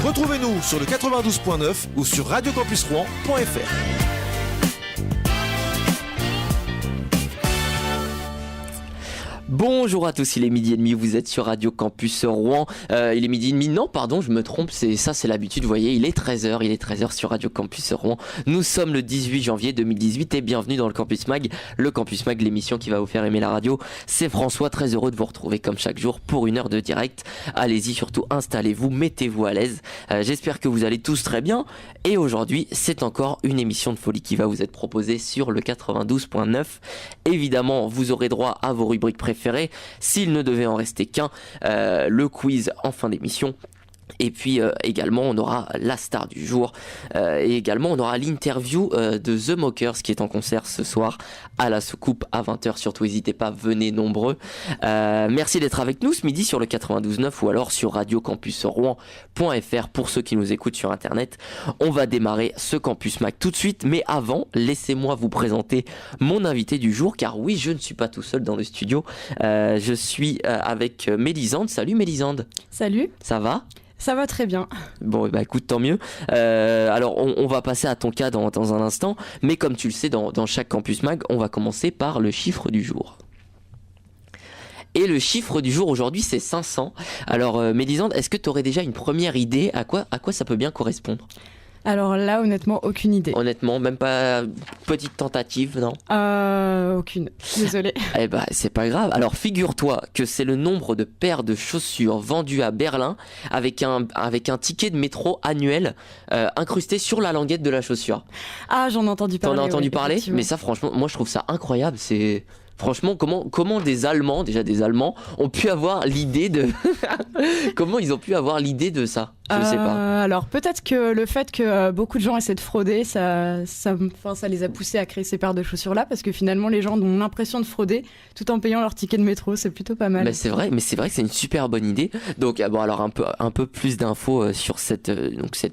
Retrouvez-nous sur le 92.9 ou sur radiocampusrouen.fr. Bonjour à tous, il est 12h30, vous êtes sur Radio Campus Rouen. Il est 12h30, non pardon, je me trompe, c'est l'habitude, vous voyez, il est 13h sur Radio Campus Rouen. Nous sommes le 18 janvier 2018 et bienvenue dans le Campus Mag. Le Campus Mag, l'émission qui va vous faire aimer la radio. C'est François, très heureux de vous retrouver comme chaque jour pour une heure de direct. Allez-y, surtout installez-vous, mettez-vous à l'aise. J'espère que vous allez tous très bien. Et aujourd'hui, c'est encore une émission de folie qui va vous être proposée sur le 92.9. Évidemment, vous aurez droit à vos rubriques préférées. S'il ne devait en rester qu'un, le quiz en fin d'émission. Et puis également on aura la star du jour et également on aura l'interview de The Mockers qui est en concert ce soir à la Soucoupe à 20h. Surtout n'hésitez pas, venez nombreux. Merci d'être avec nous ce midi sur le 92.9 ou alors sur radiocampusrouen.fr pour ceux qui nous écoutent sur internet. On va démarrer ce Campus Mag tout de suite, mais avant laissez-moi vous présenter mon invité du jour, car oui, je ne suis pas tout seul dans le studio. Je suis avec Mélisande. Salut Mélisande. Salut. Ça va ? Ça va très bien. Bon, bah écoute, tant mieux. Alors, on va passer à ton cas dans un instant, mais comme tu le sais, dans chaque Campus Mag, on va commencer par le chiffre du jour. Et le chiffre du jour aujourd'hui, c'est 500. Alors, Mélisande, est-ce que tu aurais déjà une première idée à quoi ça peut bien correspondre ? Alors là, honnêtement, aucune idée. Honnêtement, même pas petite tentative, non ? Aucune. Désolée. Eh ben, c'est pas grave. Alors, figure-toi que c'est le nombre de paires de chaussures vendues à Berlin avec un ticket de métro annuel incrusté sur la languette de la chaussure. Ah, j'en ai entendu parler. T'en as entendu parler ? Effectivement. Mais ça, franchement, moi, je trouve ça incroyable. C'est... Franchement, comment des Allemands ont pu avoir l'idée de... Comment ils ont pu avoir l'idée de ça ? Je sais pas. Alors peut-être que le fait que beaucoup de gens essaient de frauder, ça les a poussés à créer ces paires de chaussures-là, parce que finalement les gens ont l'impression de frauder tout en payant leur ticket de métro, c'est plutôt pas mal. Mais c'est vrai que c'est une super bonne idée. Donc bon, alors un peu plus d'infos sur cette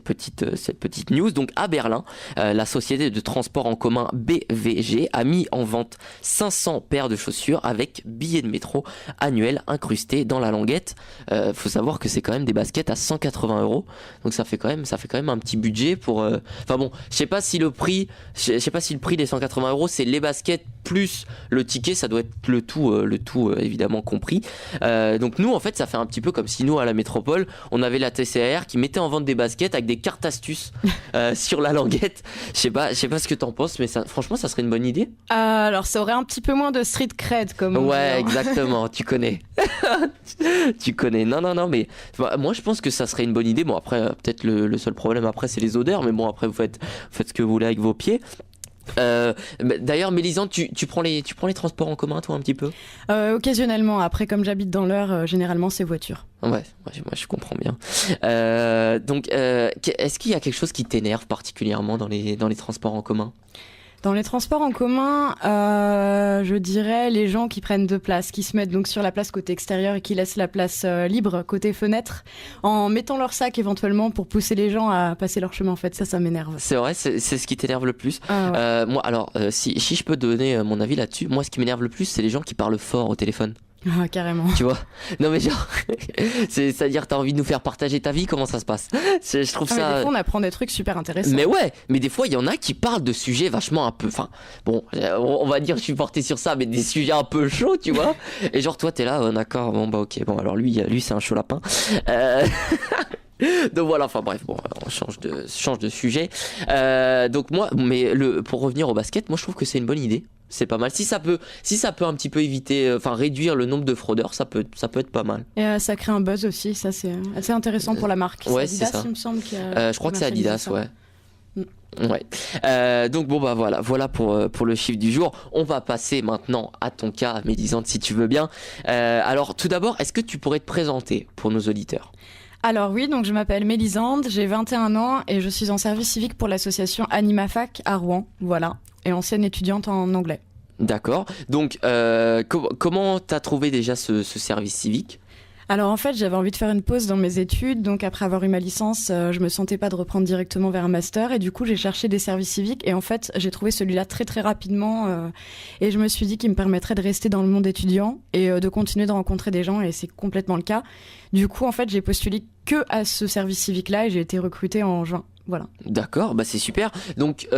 petite news. Donc à Berlin, la société de transport en commun BVG a mis en vente 500 paires de chaussures avec billets de métro annuels incrustés dans la languette. Faut savoir que c'est quand même des baskets à 180 €. Donc ça fait quand même un petit budget pour enfin bon, je sais pas si le prix des 180 € c'est les baskets plus le ticket, ça doit être le tout évidemment compris. Donc nous en fait ça fait un petit peu comme si nous à la métropole on avait la TCR qui mettait en vente des baskets avec des cartes astuces sur la languette. Je sais pas ce que t'en penses, mais ça, franchement ça serait une bonne idée. Alors ça aurait un petit peu moins de street cred comme on ouais dit, exactement. Tu connais. Non mais moi je pense que ça serait une bonne idée. Bon après peut-être le seul problème après c'est les odeurs, mais bon après vous faites ce que vous voulez avec vos pieds. D'ailleurs Mélisande, tu prends les transports en commun toi un petit peu? Occasionnellement, après comme j'habite dans l'heure, généralement c'est voiture. Ouais, moi je comprends bien. Donc est-ce qu'il y a quelque chose qui t'énerve particulièrement dans les transports en commun? Dans les transports en commun, je dirais les gens qui prennent deux places, qui se mettent donc sur la place côté extérieur et qui laissent la place libre côté fenêtre, en mettant leur sac éventuellement pour pousser les gens à passer leur chemin. En fait, ça m'énerve. C'est vrai, c'est ce qui t'énerve le plus. Ouais. Moi, alors, si je peux donner mon avis là-dessus, moi, ce qui m'énerve le plus, c'est les gens qui parlent fort au téléphone. Ah, carrément. Tu vois? Non mais genre, c'est-à-dire t'as envie de nous faire partager ta vie, comment ça se passe? Je trouve ça... Mais des fois on apprend des trucs super intéressants. Mais ouais, mais des fois il y en a qui parlent de sujets vachement un peu... Enfin, bon, on va dire je suis porté sur ça, mais des sujets un peu chauds, tu vois? Et genre toi t'es là, d'accord, bon bah ok, bon alors lui c'est un chaud lapin. Donc voilà, enfin bref, bon, on change de sujet. Donc moi, mais pour revenir au basket, moi je trouve que c'est une bonne idée. C'est pas mal. Si ça peut un petit peu éviter, enfin réduire le nombre de fraudeurs, ça peut être pas mal. Et ça crée un buzz aussi, ça c'est assez intéressant pour la marque. Ouais, c'est Adidas, c'est ça. il me semble qu'il y a je crois que c'est Adidas, ça. ouais. Ouais. Donc bon bah voilà pour le chiffre du jour. On va passer maintenant à ton cas, Mélisande, si tu veux bien. Alors tout d'abord, est-ce que tu pourrais te présenter pour nos auditeurs? Alors oui, donc je m'appelle Mélisande, j'ai 21 ans et je suis en service civique pour l'association AnimaFac à Rouen, voilà, et ancienne étudiante en anglais. D'accord. Donc comment t'as trouvé déjà ce service civique? Alors en fait, j'avais envie de faire une pause dans mes études, donc après avoir eu ma licence, je me sentais pas de reprendre directement vers un master et du coup j'ai cherché des services civiques et en fait j'ai trouvé celui-là très très rapidement et je me suis dit qu'il me permettrait de rester dans le monde étudiant et de continuer de rencontrer des gens et c'est complètement le cas. Du coup en fait j'ai postulé que à ce service civique-là et j'ai été recrutée en juin. Voilà. D'accord, bah c'est super. Donc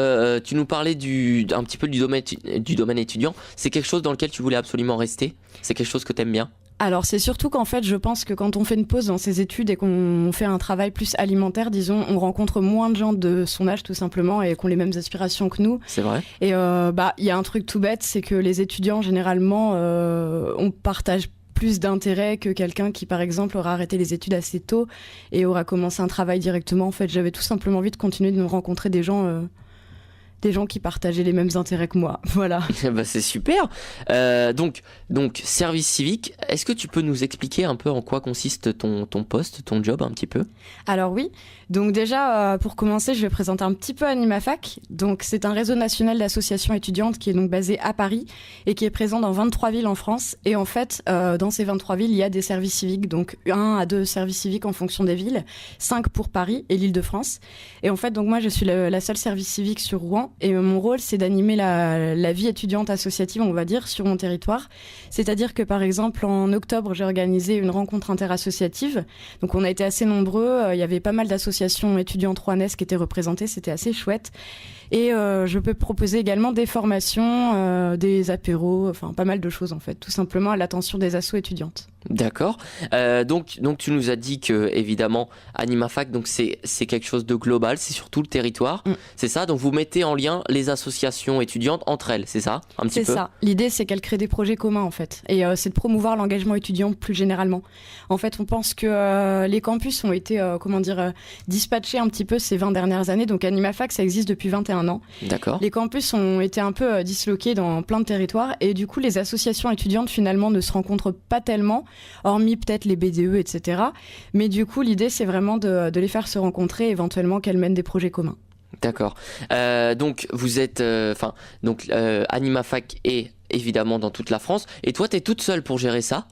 tu nous parlais un petit peu du domaine étudiant. C'est quelque chose dans lequel tu voulais absolument rester? C'est quelque chose que tu aimes bien? Alors c'est surtout qu'en fait je pense que quand on fait une pause dans ses études et qu'on fait un travail plus alimentaire, disons, on rencontre moins de gens de son âge tout simplement et qui ont les mêmes aspirations que nous. C'est vrai. Et il y a un truc tout bête, c'est que les étudiants généralement on partage plus d'intérêt que quelqu'un qui par exemple aura arrêté les études assez tôt et aura commencé un travail directement. En fait j'avais tout simplement envie de continuer de rencontrer des gens qui partageaient les mêmes intérêts que moi. Voilà. Bah, c'est super. Donc, service civique, est-ce que tu peux nous expliquer un peu en quoi consiste ton poste, ton job un petit peu? Alors oui, donc déjà pour commencer je vais présenter un petit peu AnimaFac. Donc c'est un réseau national d'associations étudiantes qui est donc basé à Paris et qui est présent dans 23 villes en France. Et en fait dans ces 23 villes il y a des services civiques, donc 1 à 2 services civiques en fonction des villes, 5 pour Paris et l'Île-de-France. Et en fait donc moi je suis la seule service civique sur Rouen. Et mon rôle, c'est d'animer la vie étudiante associative, on va dire, sur mon territoire. C'est-à-dire que, par exemple, en octobre, j'ai organisé une rencontre interassociative. Donc, on a été assez nombreux. Il y avait pas mal d'associations étudiantes rouennaises qui étaient représentées. C'était assez chouette. Et je peux proposer également des formations, des apéros, enfin pas mal de choses en fait, tout simplement à l'attention des assos étudiantes. D'accord. Donc tu nous as dit que évidemment AnimaFac, donc c'est quelque chose de global, c'est sur tout le territoire, c'est ça. Donc vous mettez en lien les associations étudiantes entre elles, c'est ça, un petit peu. C'est ça. L'idée c'est qu'elles créent des projets communs en fait, et c'est de promouvoir l'engagement étudiant plus généralement. En fait, on pense que les campus ont été dispatchés un petit peu ces 20 dernières années. Donc AnimaFac, ça existe depuis 21 ans. D'accord. Les campus ont été un peu disloqués dans plein de territoires et du coup les associations étudiantes finalement ne se rencontrent pas tellement, hormis peut-être les BDE, etc. Mais du coup l'idée c'est vraiment de les faire se rencontrer, éventuellement qu'elles mènent des projets communs. D'accord. Donc vous êtes, AnimaFac est évidemment dans toute la France et toi tu es toute seule pour gérer ça?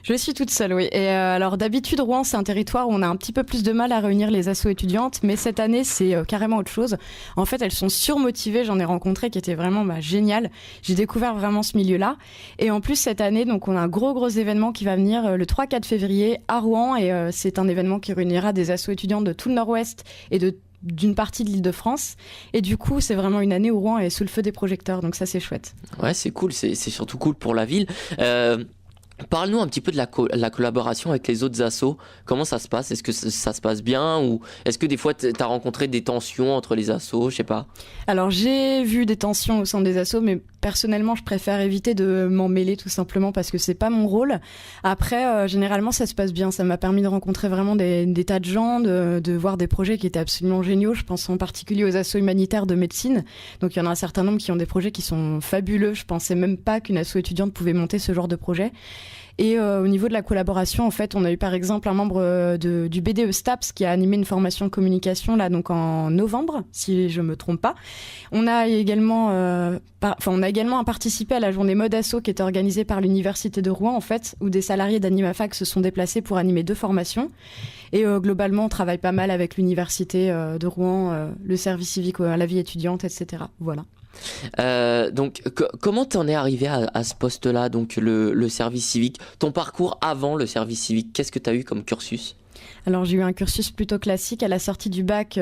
Je suis toute seule, oui. Et alors d'habitude, Rouen, c'est un territoire où on a un petit peu plus de mal à réunir les assos étudiantes, mais cette année, c'est carrément autre chose. En fait, elles sont surmotivées. J'en ai rencontré qui étaient vraiment géniales. J'ai découvert vraiment ce milieu-là. Et en plus, cette année, donc, on a un gros événement qui va venir le 3-4 février à Rouen. Et c'est un événement qui réunira des assos étudiantes de tout le Nord-Ouest et d'une partie de l'Île-de-France. Et du coup, c'est vraiment une année où Rouen est sous le feu des projecteurs. Donc ça, c'est chouette. Ouais, c'est cool. C'est surtout cool pour la ville. Parle-nous un petit peu de la collaboration avec les autres assos. Comment ça se passe? Est-ce que ça se passe bien ou est-ce que des fois tu as rencontré des tensions entre les assos? Je sais pas. Alors j'ai vu des tensions au sein des assos, mais personnellement je préfère éviter de m'en mêler tout simplement parce que c'est pas mon rôle. Après généralement ça se passe bien. Ça m'a permis de rencontrer vraiment des tas de gens, de voir des projets qui étaient absolument géniaux. Je pense en particulier aux assos humanitaires de médecine. Donc il y en a un certain nombre qui ont des projets qui sont fabuleux. Je pensais même pas qu'une asso étudiante pouvait monter ce genre de projet. Et au niveau de la collaboration, en fait, on a eu par exemple un membre du BDE STAPS qui a animé une formation de communication là, donc en novembre, si je me trompe pas. On a également participé à la journée mode asso qui était organisée par l'université de Rouen en fait, où des salariés d'AnimaFac se sont déplacés pour animer 2 formations. Et globalement, on travaille pas mal avec l'université de Rouen, le service civique à la vie étudiante, etc. Voilà. Donc comment t'en es arrivé à ce poste-là, donc le service civique, ton parcours avant le service civique, qu'est-ce que tu as eu comme cursus? Alors j'ai eu un cursus plutôt classique. À la sortie du bac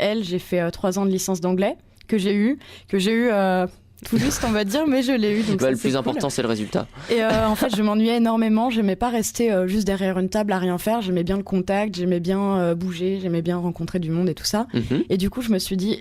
L, j'ai fait 3 ans de licence d'anglais que j'ai eu tout juste on va dire, mais je l'ai eu. Donc le plus important c'est le résultat. Et en fait je m'ennuyais énormément, j'aimais pas rester juste derrière une table à rien faire, j'aimais bien le contact, j'aimais bien bouger, j'aimais bien rencontrer du monde et tout ça. Et du coup je me suis dit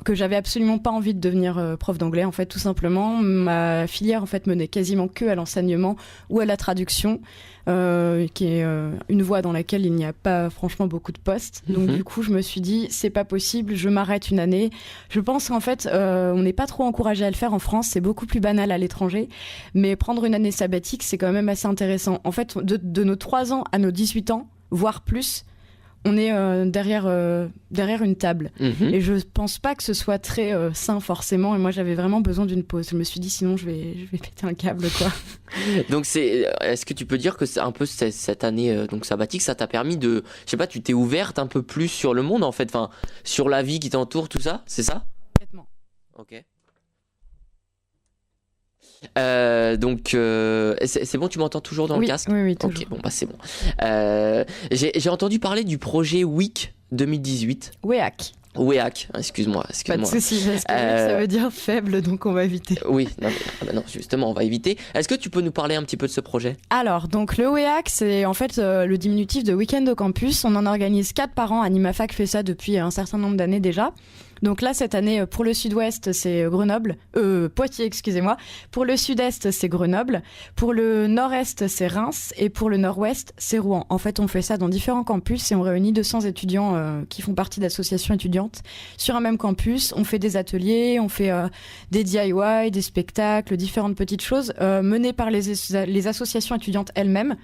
que j'avais absolument pas envie de devenir prof d'anglais en fait, tout simplement. Ma filière en fait menait quasiment que à l'enseignement ou à la traduction, qui est une voie dans laquelle il n'y a pas franchement beaucoup de postes. Donc du coup je me suis dit c'est pas possible, je m'arrête une année. Je pense qu'en fait on n'est pas trop encouragé à le faire en France, c'est beaucoup plus banal à l'étranger, mais prendre une année sabbatique c'est quand même assez intéressant. En fait de nos 3 ans à nos 18 ans, voire plus, on est derrière une table. Et je pense pas que ce soit très sain forcément. Et moi, j'avais vraiment besoin d'une pause. Je me suis dit, sinon, je vais péter un câble, quoi. Donc, est-ce que tu peux dire que c'est un peu cette année donc sabbatique, ça t'a permis je sais pas, tu t'es ouverte un peu plus sur le monde, en fait, enfin, sur la vie qui t'entoure, tout ça, c'est ça? Complètement. Ok. C'est bon, tu m'entends toujours dans le casque? Oui, toujours. Ok, bon, bah c'est bon. J'ai entendu parler du projet WEAK 2018. WEAC. WEAC, excuse-moi. Pas de souci, parce que ça veut dire faible, donc on va éviter. Oui, non, justement, on va éviter. Est-ce que tu peux nous parler un petit peu de ce projet? Alors, donc le WEAC, c'est en fait le diminutif de Week-end au campus. On en organise 4 par an. AnimaFac fait ça depuis un certain nombre d'années déjà. Donc là, cette année, pour le sud-ouest, c'est Poitiers, excusez-moi. Pour le sud-est, c'est Grenoble. Pour le nord-est, c'est Reims. Et pour le nord-ouest, c'est Rouen. En fait, on fait ça dans différents campus et on réunit 200 étudiants qui font partie d'associations étudiantes sur un même campus. On fait des ateliers, on fait des DIY, des spectacles, différentes petites choses menées par les associations étudiantes elles-mêmes.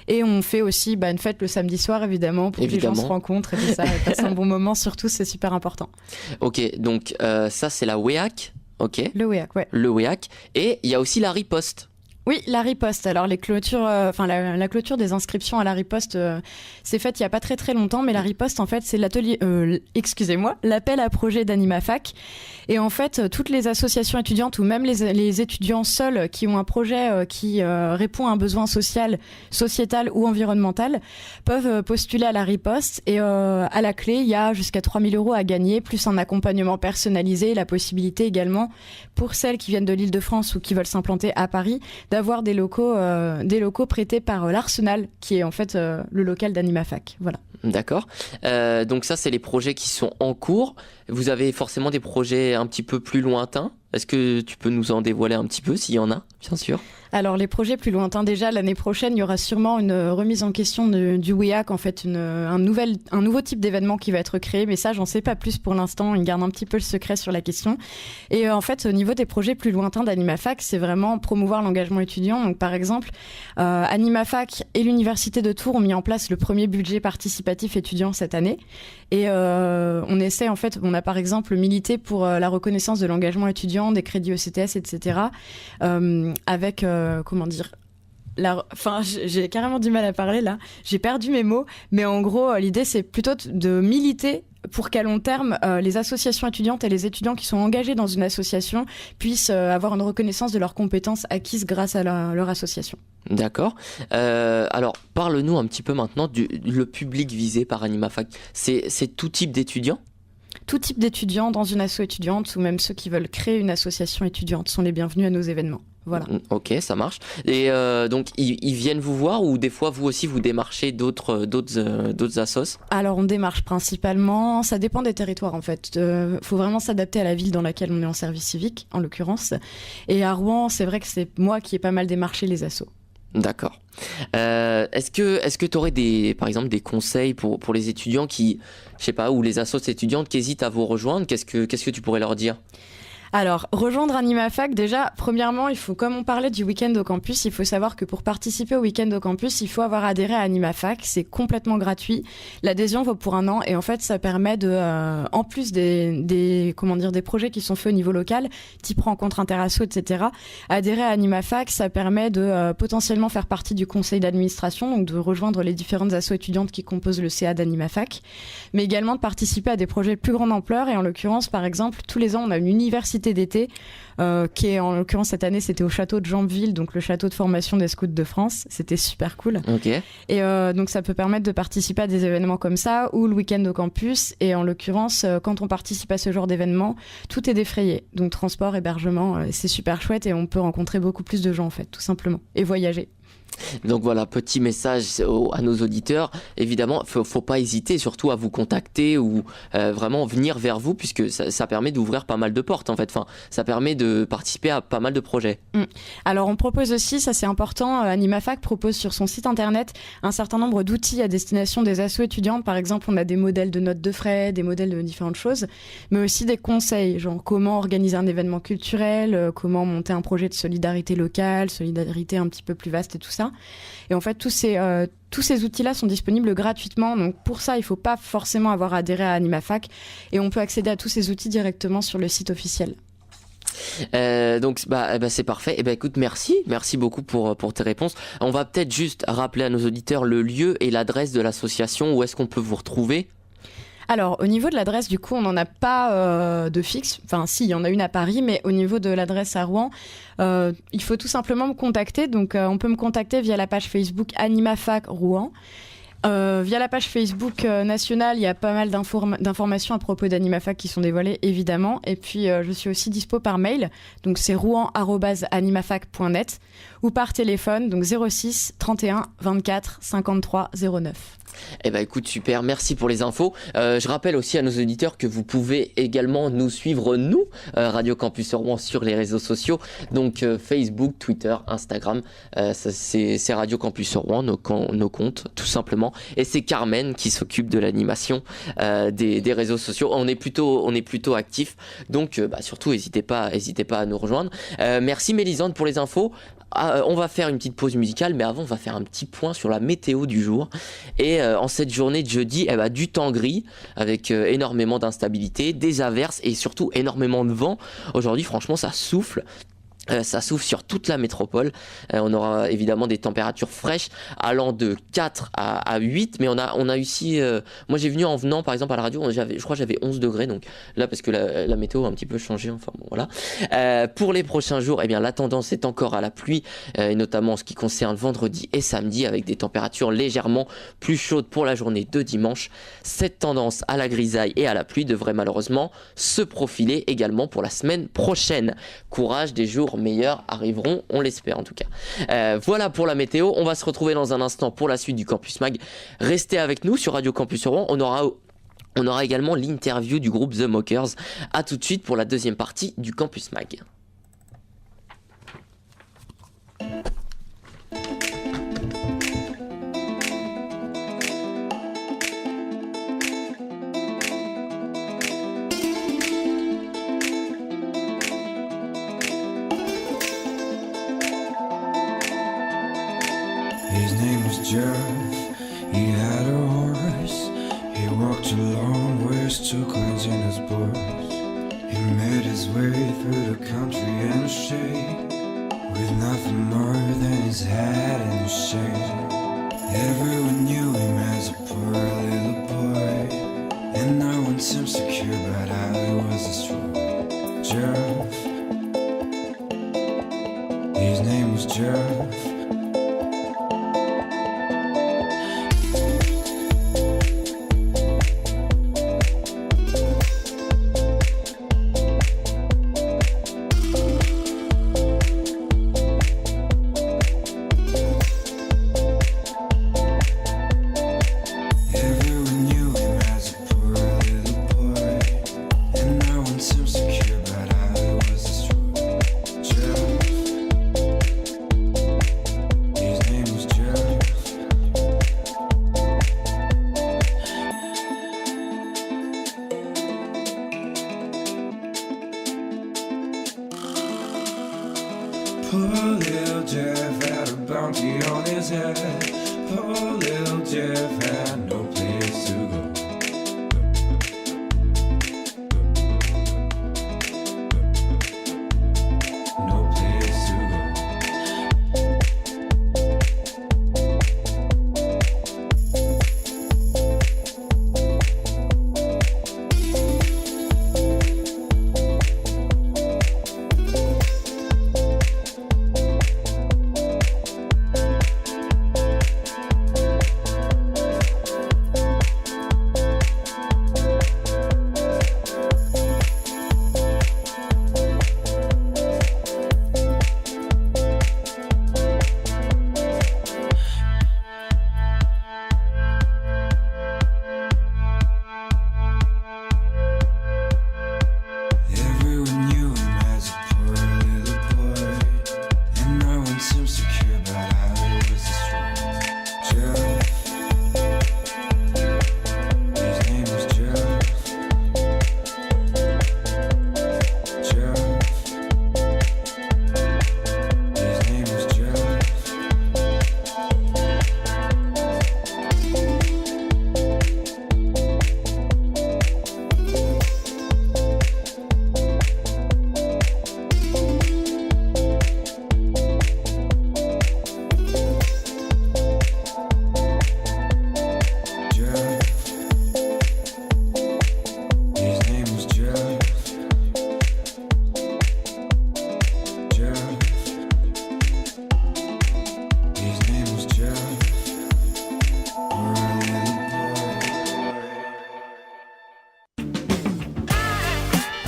Et on fait aussi une fête le samedi soir, évidemment, pour que les gens se rencontrent et tout ça, et passent un bon moment, surtout, c'est super important. Ok, donc ça, c'est la WEAC. Ok. Le WEAC, ouais. Le WEAC. Et il y a aussi la riposte. Oui, la riposte. Alors les clôtures, la clôture des inscriptions à la riposte, c'est faite il y a pas très très longtemps, mais la riposte en fait c'est l'appel à projet d'AnimaFac. Et en fait, toutes les associations étudiantes ou même les étudiants seuls qui ont un projet qui répond à un besoin social, sociétal ou environnemental peuvent postuler à la riposte. Et à la clé, il y a jusqu'à 3 000 € à gagner, plus un accompagnement personnalisé, la possibilité également pour celles qui viennent de l'Île-de-France ou qui veulent s'implanter à Paris, d'avoir des locaux prêtés par l'Arsenal, qui est en fait le local d'AnimaFac. Voilà. D'accord. Donc ça, c'est les projets qui sont en cours. Vous avez forcément des projets un petit peu plus lointains. Est-ce que tu peux nous en dévoiler un petit peu, s'il y en a, bien sûr? Alors les projets plus lointains, déjà l'année prochaine, il y aura sûrement une remise en question du WEAC, en fait un nouveau type d'événement qui va être créé, mais ça j'en sais pas plus pour l'instant, il garde un petit peu le secret sur la question. Et en fait au niveau des projets plus lointains d'AnimaFac, c'est vraiment promouvoir l'engagement étudiant. Donc par exemple, AnimaFac et l'Université de Tours ont mis en place le premier budget participatif étudiant cette année. Et on essaie en fait, on a par exemple milité pour la reconnaissance de l'engagement étudiant, des crédits ECTS, etc. Avec j'ai carrément du mal à parler là, j'ai perdu mes mots, mais en gros l'idée c'est plutôt de militer pour qu'à long terme les associations étudiantes et les étudiants qui sont engagés dans une association puissent avoir une reconnaissance de leurs compétences acquises grâce à leur association. D'accord. Alors parle-nous un petit peu maintenant le public visé par AnimaFac. C'est tout type d'étudiants? Tout type d'étudiants dans une asso étudiante ou même ceux qui veulent créer une association étudiante sont les bienvenus à nos événements. Voilà. Ok, ça marche. Et donc, ils viennent vous voir ou des fois, vous aussi, vous démarchez d'autres assos? Alors, on démarche principalement, ça dépend des territoires en fait. Faut vraiment s'adapter à la ville dans laquelle on est en service civique, en l'occurrence. Et à Rouen, c'est vrai que c'est moi qui ai pas mal démarché les assos. D'accord. Est-ce que tu aurais par exemple des conseils pour les étudiants qui, je sais pas, ou les assos étudiantes qui hésitent à vous rejoindre? Qu'est-ce que tu pourrais leur dire? Alors, rejoindre AnimaFac, déjà, premièrement, comme on parlait du week-end au campus, il faut savoir que pour participer au week-end au campus, il faut avoir adhéré à AnimaFac. C'est complètement gratuit. L'adhésion vaut pour 1 an et en fait, ça permet en plus des projets qui sont faits au niveau local, type rencontre interasso, etc. Adhérer à AnimaFac, ça permet de potentiellement faire partie du conseil d'administration, donc de rejoindre les différentes assos étudiantes qui composent le CA d'AnimaFac, mais également de participer à des projets de plus grande ampleur. Et en l'occurrence, par exemple, tous les ans, on a une université d'été qui est en l'occurrence cette année c'était au château de Jambeville, donc le château de formation des scouts de France. C'était super cool. Okay. Et donc ça peut permettre de participer à des événements comme ça ou le week-end au campus. Et en l'occurrence quand on participe à ce genre d'événement, tout est défrayé, donc transport, hébergement, c'est super chouette et on peut rencontrer beaucoup plus de gens en fait, tout simplement, et voyager. Donc voilà, petit message à nos auditeurs. Évidemment, faut pas hésiter surtout à vous contacter ou vraiment venir vers vous, puisque ça permet d'ouvrir pas mal de portes en fait. Enfin, ça permet de participer à pas mal de projets. Alors on propose aussi, ça c'est important, AnimaFac propose sur son site internet un certain nombre d'outils à destination des assos étudiantes. Par exemple, on a des modèles de notes de frais, des modèles de différentes choses, mais aussi des conseils, genre comment organiser un événement culturel, comment monter un projet de solidarité locale, solidarité un petit peu plus vaste et tout ça. Et en fait, tous ces outils-là sont disponibles gratuitement. Donc pour ça, il ne faut pas forcément avoir adhéré à AnimaFac. Et on peut accéder à tous ces outils directement sur le site officiel. Donc c'est parfait. Écoute, merci beaucoup pour tes réponses. On va peut-être juste rappeler à nos auditeurs le lieu et l'adresse de l'association. Où est-ce qu'on peut vous retrouver? Alors, au niveau de l'adresse, du coup, on n'en a pas de fixe. Enfin, si, il y en a une à Paris, mais au niveau de l'adresse à Rouen, il faut tout simplement me contacter. Donc, on peut me contacter via la page Facebook AnimaFac Rouen. Via la page Facebook nationale, il y a pas mal d'informations à propos d'AnimaFac qui sont dévoilées, évidemment. Et puis, je suis aussi dispo par mail. Donc, c'est rouen@animafac.net ou par téléphone, donc 06 31 24 53 09. Eh ben écoute, super, merci pour les infos. Je rappelle aussi à nos auditeurs que vous pouvez également nous suivre, nous, Radio Campus Rouen, sur les réseaux sociaux. Donc Facebook, Twitter, Instagram, c'est Radio Campus Rouen, nos comptes, tout simplement. Et c'est Carmen qui s'occupe de l'animation des réseaux sociaux. On est plutôt actifs, donc surtout n'hésitez pas à nous rejoindre. Merci Mélisande pour les infos. On va faire une petite pause musicale, mais avant on va faire un petit point sur la météo du jour. Et en cette journée de jeudi, du temps gris avec énormément d'instabilité, des averses et surtout énormément de vent. Aujourd'hui franchement ça souffle. Ça souffle sur toute la métropole. On aura évidemment des températures fraîches allant de 4 à 8, mais on a aussi... moi j'ai venu en venant par exemple à la radio, je crois que j'avais 11 degrés, donc là parce que la météo a un petit peu changé, enfin bon voilà. Pour les prochains jours, eh bien la tendance est encore à la pluie, et notamment en ce qui concerne vendredi et samedi, avec des températures légèrement plus chaudes pour la journée de dimanche. Cette tendance à la grisaille et à la pluie devrait malheureusement se profiler également pour la semaine prochaine. Courage, des jours meilleurs arriveront, on l'espère en tout cas. Voilà pour la météo, on va se retrouver dans un instant pour la suite du Campus Mag. Restez avec nous sur Radio Campus Rouen, on aura également l'interview du groupe The Mockers. A tout de suite pour la deuxième partie du Campus Mag. His name was Jeff, he had a horse. He walked a long ways, took winds in his boots. He made his way through the country and shade, with nothing more than his hat and his shade. Everyone knew him as a poor little boy, and no one seemed secure but I was destroyed. Jeff, his name was Jeff. Poor little Jeff had a bounty on his head. Poor little Jeff had no place to go. No place to go.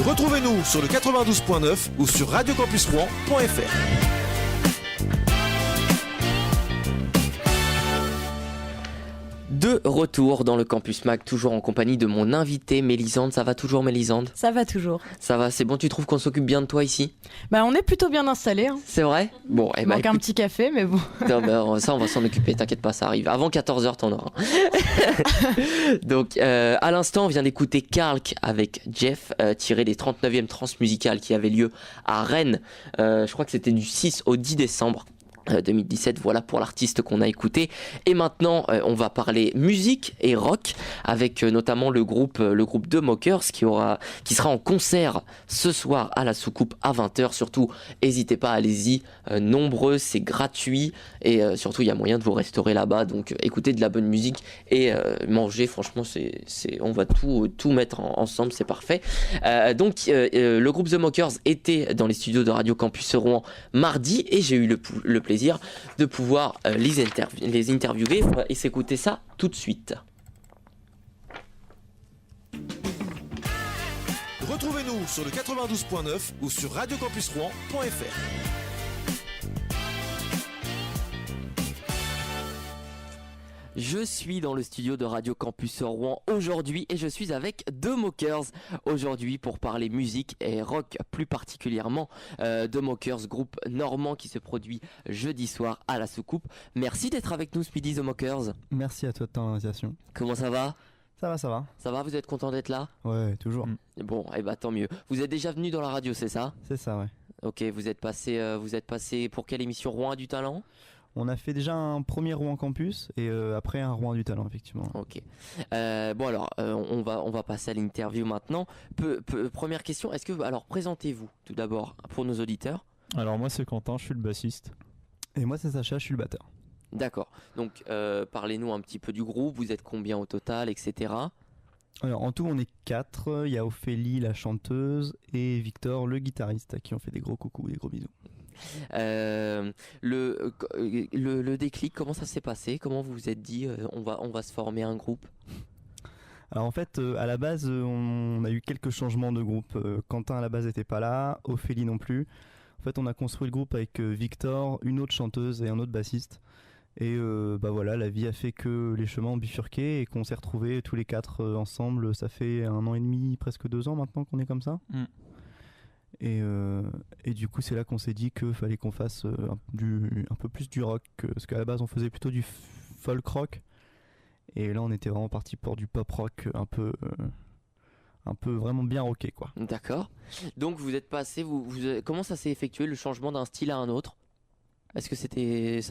Retrouvez-nous sur le 92.9 ou sur radiocampusrouen.fr. De retour dans le Campus Mag, toujours en compagnie de mon invité Mélisande. Ça va toujours, Mélisande? Ça va toujours. Ça va, c'est bon, tu trouves qu'on s'occupe bien de toi ici? Bah, on est plutôt bien installés. Hein. C'est vrai? Bon, Il manque un petit café, mais bon. Non, bah, ça, on va s'en occuper, t'inquiète pas, ça arrive. Avant 14h, t'en auras. Donc, à l'instant, on vient d'écouter Karlk avec Jeff, tiré des 39e Transmusicales qui avaient lieu à Rennes. Je crois que c'était du 6 au 10 décembre. 2017, voilà pour l'artiste qu'on a écouté. Et maintenant, on va parler musique et rock avec notamment le groupe The Mockers qui sera en concert ce soir à la Soucoupe à 20h. Surtout, n'hésitez pas, allez-y, nombreux, c'est gratuit et surtout il y a moyen de vous restaurer là-bas. Donc écoutez de la bonne musique et manger, franchement, on va tout mettre ensemble, c'est parfait. Donc le groupe The Mockers était dans les studios de Radio Campus Rouen mardi et j'ai eu le plaisir de pouvoir les interviewer et s'écouter ça tout de suite. Retrouvez-nous sur le 92.9 ou sur radiocampusrouen.fr. Je suis dans le studio de Radio Campus Rouen aujourd'hui et je suis avec The Mockers aujourd'hui pour parler musique et rock plus particulièrement. The Mockers, groupe normand qui se produit jeudi soir à la Soucoupe. Merci d'être avec nous ce midi, The Mockers. Merci à toi de ton invitation. Comment ça va ? Ça va, ça va. Ça va, vous êtes content d'être là ? Ouais, toujours. Bon, et bah tant mieux. Vous êtes déjà venu dans la radio, c'est ça ? C'est ça, ouais. Ok, vous êtes passé pour quelle émission ? Rouen a du talent ? On a fait déjà un premier Rouen Campus et après un Rouen du talent, effectivement. Ok. Bon alors, on va passer à l'interview maintenant. Première question, alors présentez-vous tout d'abord pour nos auditeurs. Alors moi c'est Quentin, je suis le bassiste. Et moi c'est Sacha, je suis le batteur. D'accord. Donc parlez-nous un petit peu du groupe. Vous êtes combien au total, etc. Alors en tout on est 4. Il y a Ophélie la chanteuse et Victor le guitariste à qui on fait des gros coucous, des gros bisous. Le déclic, comment ça s'est passé ? Comment vous vous êtes dit on va se former un groupe ? Alors en fait à la base on a eu quelques changements de groupe. Quentin à la base n'était pas là, Ophélie non plus. En fait on a construit le groupe avec Victor, une autre chanteuse et un autre bassiste. Et bah voilà, la vie a fait que les chemins ont bifurqué et qu'on s'est retrouvés tous les 4 ensemble. Ça fait 1 an et demi, presque 2 ans maintenant qu'on est comme ça. Et du coup c'est là qu'on s'est dit qu'il fallait qu'on fasse un peu plus du rock, parce qu'à la base on faisait plutôt du folk rock et là on était vraiment parti pour du pop rock un peu vraiment bien rocké quoi. D'accord. Donc vous êtes passé, comment ça s'est effectué le changement d'un style à un autre ? Est-ce que ça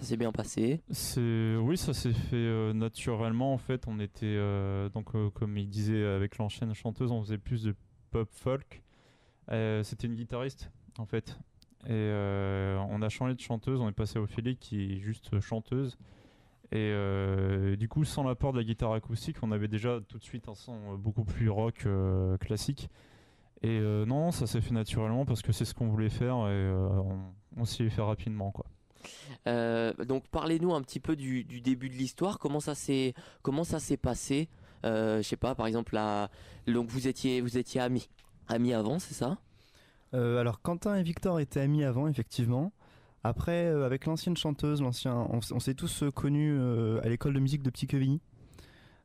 s'est bien passé ? Oui, ça s'est fait naturellement en fait. On était comme il disait avec l'ancienne chanteuse, on faisait plus de pop folk. C'était une guitariste en fait et on a changé de chanteuse, on est passé à Ophélie qui est juste chanteuse et du coup sans l'apport de la guitare acoustique on avait déjà tout de suite un son beaucoup plus rock classique et non ça s'est fait naturellement parce que c'est ce qu'on voulait faire et on s'y est fait rapidement quoi. Donc parlez-nous un petit peu du début de l'histoire, comment ça s'est passé, je sais pas, par exemple donc vous étiez amis avant, c'est ça ? Alors Quentin et Victor étaient amis avant, effectivement. Après, avec l'ancienne chanteuse, on s'est tous connus à l'école de musique de Petit-Quevilly,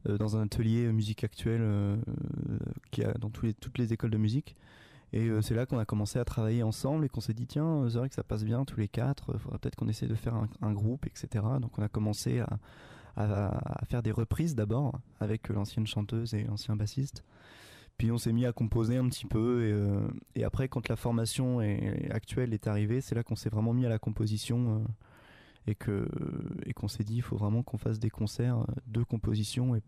dans un atelier musique actuelle qui a dans toutes les écoles de musique. Et c'est là qu'on a commencé à travailler ensemble et qu'on s'est dit tiens, c'est vrai que ça passe bien tous les 4, faudrait peut-être qu'on essaie de faire un groupe, etc. Donc on a commencé à faire des reprises d'abord avec l'ancienne chanteuse et l'ancien bassiste. Puis on s'est mis à composer un petit peu et après quand la formation actuelle est arrivée, c'est là qu'on s'est vraiment mis à la composition et qu'on s'est dit il faut vraiment qu'on fasse des concerts de composition et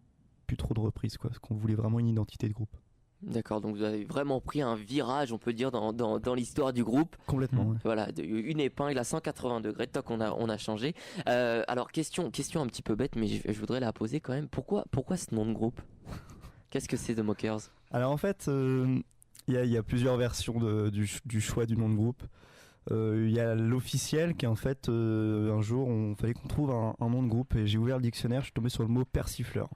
plus trop de reprises quoi, parce qu'on voulait vraiment une identité de groupe. D'accord, donc vous avez vraiment pris un virage, on peut dire, dans l'histoire du groupe. Complètement. Ouais. Voilà, une épingle à 180 degrés, toc, on a changé. Alors question un petit peu bête, mais je voudrais la poser quand même. Pourquoi ce nom de groupe ? Qu'est-ce que c'est The Mockers ? Alors en fait, il y a plusieurs versions du choix du nom de groupe. Il y a l'officiel qui est en fait, un jour, fallait qu'on trouve un nom de groupe et j'ai ouvert le dictionnaire, je suis tombé sur le mot persifleur.